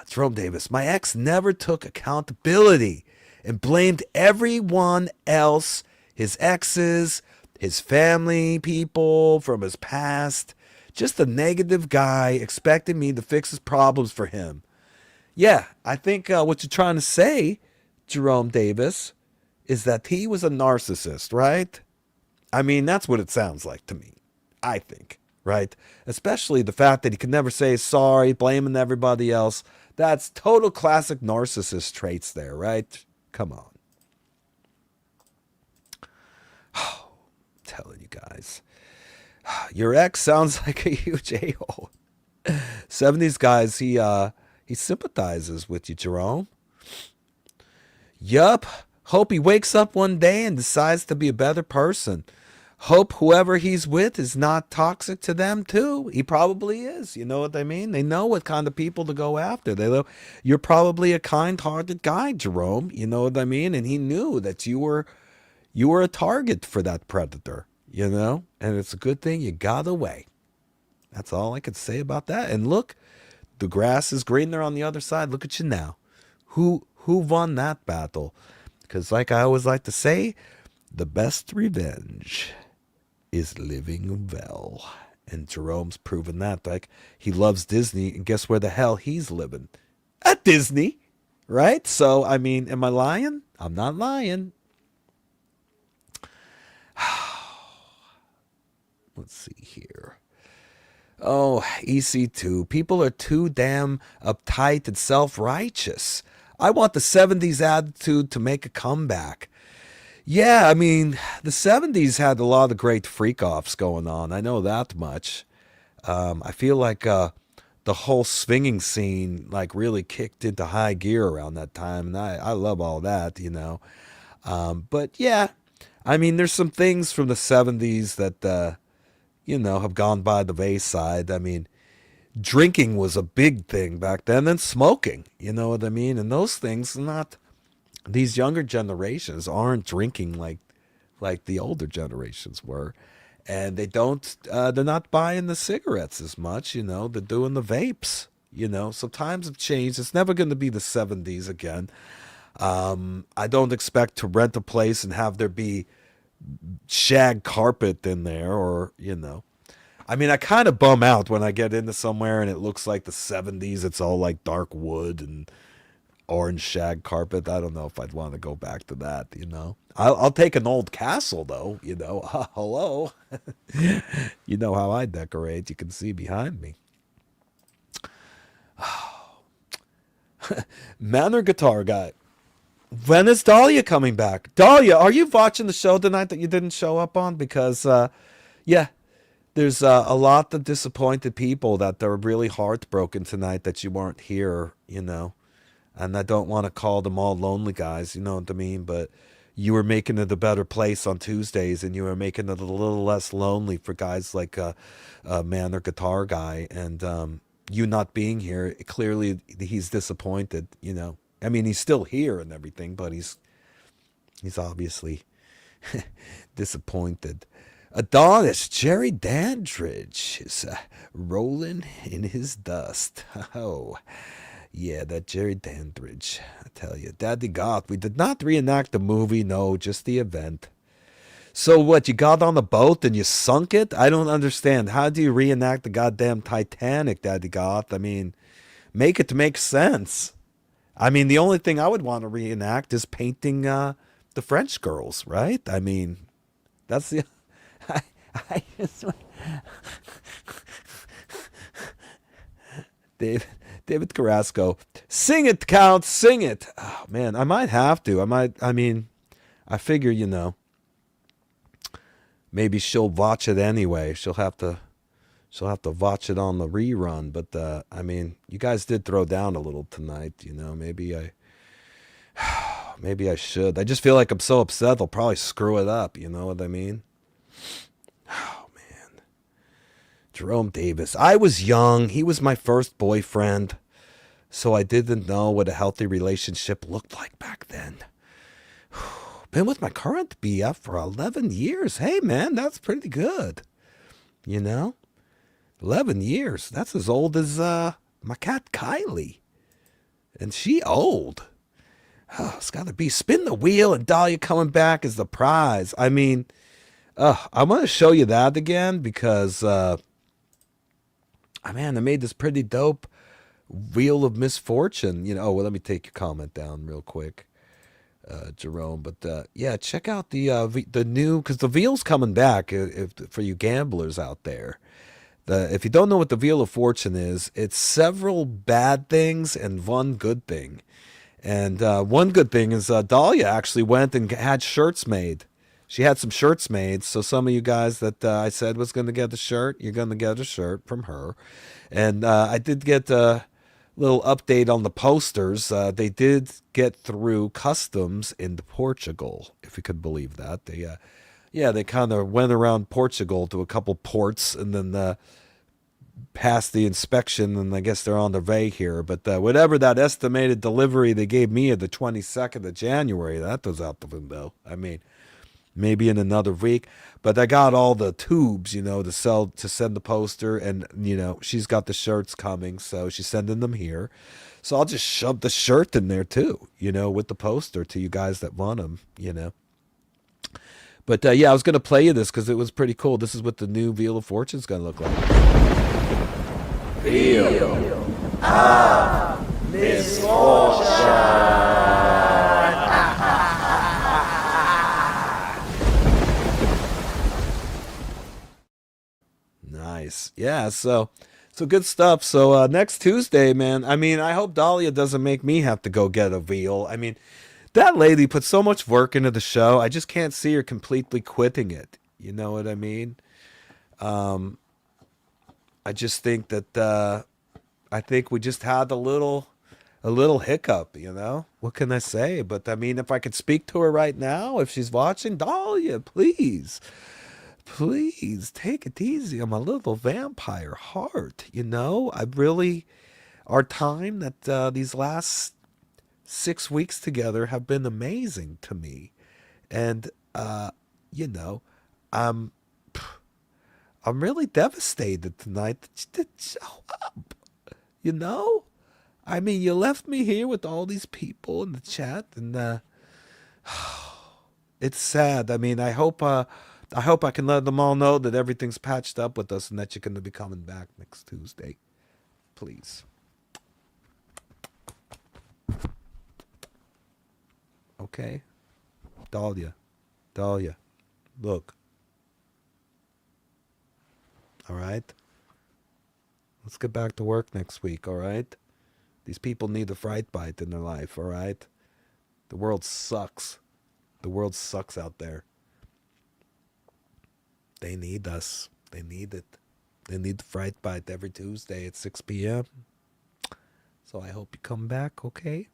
Jerome Davis, my ex never took accountability and blamed everyone else, his exes, his family, people from his past. Just a negative guy expecting me to fix his problems for him. Yeah, I think what you're trying to say, Jerome Davis, is that he was a narcissist, right? That's what it sounds like to me. I think, right? Especially the fact that he could never say sorry, blaming everybody else. That's total classic narcissist traits there, right? Come on. Oh, I'm telling you guys. Your ex sounds like a huge a-hole. 70s guys, he sympathizes with you, Jerome. Yup. Hope he wakes up one day and decides to be a better person. Hope whoever he's with is not toxic to them too. He probably is. You know what I mean? They know what kind of people to go after. They know you're probably a kind-hearted guy, Jerome. You know what I mean? And he knew that you were a target for that predator, you know? And it's a good thing you got away. That's all I could say about that. And look, the grass is greener on the other side. Look at you now. Who won that battle? Because like I always like to say, the best revenge is living well. And Jerome's proven that. Like, he loves Disney, and guess where the hell he's living? At Disney, right? So, am I lying? I'm not lying. Let's see here. Oh, EC2. People are too damn uptight and self-righteous. I want the 70s attitude to make a comeback. Yeah, the 70s had a lot of great freak-offs going on. I know that much. I feel like the whole swinging scene like really kicked into high gear around that time. And I love all that, you know. But yeah, there's some things from the 70s that, have gone by the wayside. Drinking was a big thing back then, and smoking, you know what I mean? And those things not these younger generations aren't drinking like the older generations were, and they're not buying the cigarettes as much. They're doing the vapes. So times have changed. It's never going to be the 70s again. I don't expect to rent a place and have there be shag carpet in there, or I mean, I kind of bum out when I get into somewhere and it looks like the 70s. It's all like dark wood and orange shag carpet. I don't know if I'd want to go back to that. I'll take an old castle though. Hello. You know how I decorate. You can see behind me. Manor Guitar Guy. When is Dahlia coming back? Dahlia, are you watching the show tonight that you didn't show up on? Because, yeah, there's a lot of disappointed people that are really heartbroken tonight that you weren't here, And I don't want to call them all lonely guys, you know what I mean? But you were making it a better place on Tuesdays, and you were making it a little less lonely for guys like Manor Guitar Guy. And you not being here, clearly he's disappointed, I mean, he's still here and everything, but he's obviously disappointed. Adonis, Jerry Dandridge is rolling in his dust. Oh, yeah, that Jerry Dandridge, I tell you. Daddy Goth, we did not reenact the movie, no, just the event. So what, you got on the boat and you sunk it? I don't understand. How do you reenact the goddamn Titanic, Daddy Goth? I mean, make it to make sense. I mean, the only thing I would want to reenact is painting the French girls, right? I mean, that's the... I just... David Carrasco, sing it, Count, sing it. Oh, man, I might have to. I figure, maybe she'll watch it anyway. She'll have to watch it on the rerun. But, you guys did throw down a little tonight, maybe I should. I just feel like I'm so upset I'll probably screw it up, you know what I mean? Oh, man. Jerome Davis. I was young. He was my first boyfriend, so I didn't know what a healthy relationship looked like back then. Been with my current BF for 11 years. Hey, man, that's pretty good. 11 years. That's as old as my cat Kylie. And she old. Oh, it's got to be spin the wheel and Dahlia coming back is the prize. I mean, I'm going to show you that again because, man, I made this pretty dope Wheel of Misfortune. Well, let me take your comment down real quick, Jerome. But yeah, check out the new, because the wheel's coming back for you gamblers out there. If you don't know what the Wheel of Fortune is, it's several bad things and one good thing. And one good thing is Dahlia actually went and had shirts made. She had some shirts made. So some of you guys that I said was going to get a shirt, you're going to get a shirt from her. And I did get a little update on the posters. They did get through customs in Portugal, if you could believe that. They kind of went around Portugal to a couple ports and then passed the inspection, and I guess they're on their way here. But whatever that estimated delivery they gave me of the 22nd of January, that goes out the window. I mean, maybe in another week. But I got all the tubes, to send the poster, and, she's got the shirts coming, so she's sending them here. So I'll just shove the shirt in there too, with the poster to you guys that want them, But yeah, I was going to play you this because it was pretty cool. This is what the new Wheel of Fortune is going to look like. Wheel of Misfortune. Nice. Yeah, so good stuff. So next Tuesday, man, I hope Dahlia doesn't make me have to go get a wheel. That lady put so much work into the show. I just can't see her completely quitting it. You know what I mean? I just think that I think we just had a little hiccup, What can I say? But if I could speak to her right now, if she's watching, Dahlia, please take it easy on my little vampire heart. I really, our time that these last 6 weeks together have been amazing to me. And, you know, I'm really devastated tonight that you didn't show up. You know? I mean, you left me here with all these people in the chat, and it's sad. I mean, I hope I can let them all know that everything's patched up with us and that you're going to be coming back next Tuesday. Please. Okay? Dahlia, look. All right? Let's get back to work next week, all right? These people need a Fright Bite in their life, all right? The world sucks. The world sucks out there. They need us. They need it. They need the Fright Bite every Tuesday at 6 p.m. So I hope you come back, okay?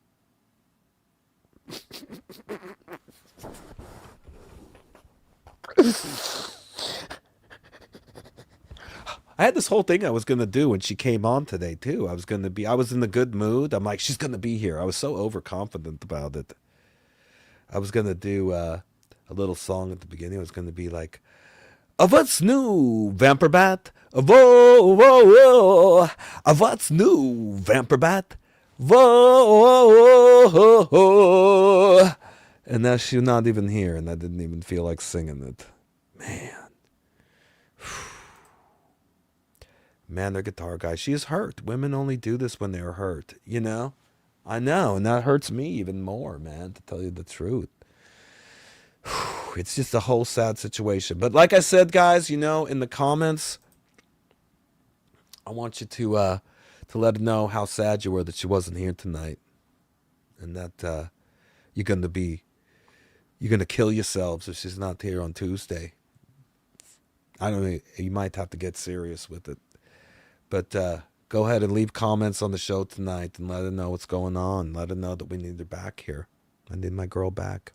I had this whole thing I was going to do when she came on today, too. I was in a good mood. I'm like, she's going to be here. I was so overconfident about it. I was going to do a little song at the beginning. It was going to be like, what's new, Vampire Bat? Whoa, whoa, whoa. What's new, Vampire Bat? Whoa, whoa, whoa, whoa. And now she's not even here, and I didn't even feel like singing it. Man, their guitar guy, she is hurt. Women only do this when they're hurt, you know? I know, and that hurts me even more, man, to tell you the truth. It's just a whole sad situation. But like I said, guys, you know, in the comments, I want you to let her know how sad you were that she wasn't here tonight. And that you're gonna kill yourselves if she's not here on Tuesday. I don't know, you might have to get serious with it. But go ahead and leave comments on the show tonight and let her know what's going on. Let her know that we need her back here. I need my girl back.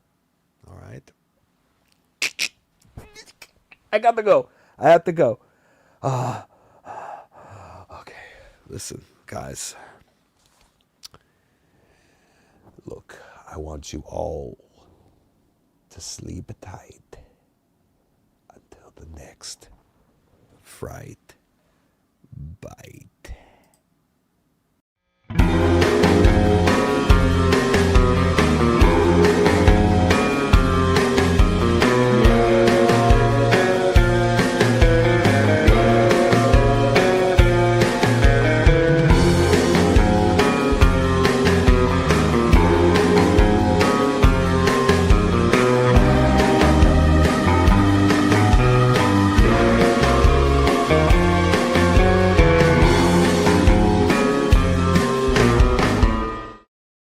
All right? I got to go. I have to go. Okay. Listen, guys. Look, I want you all to sleep tight until the next Fright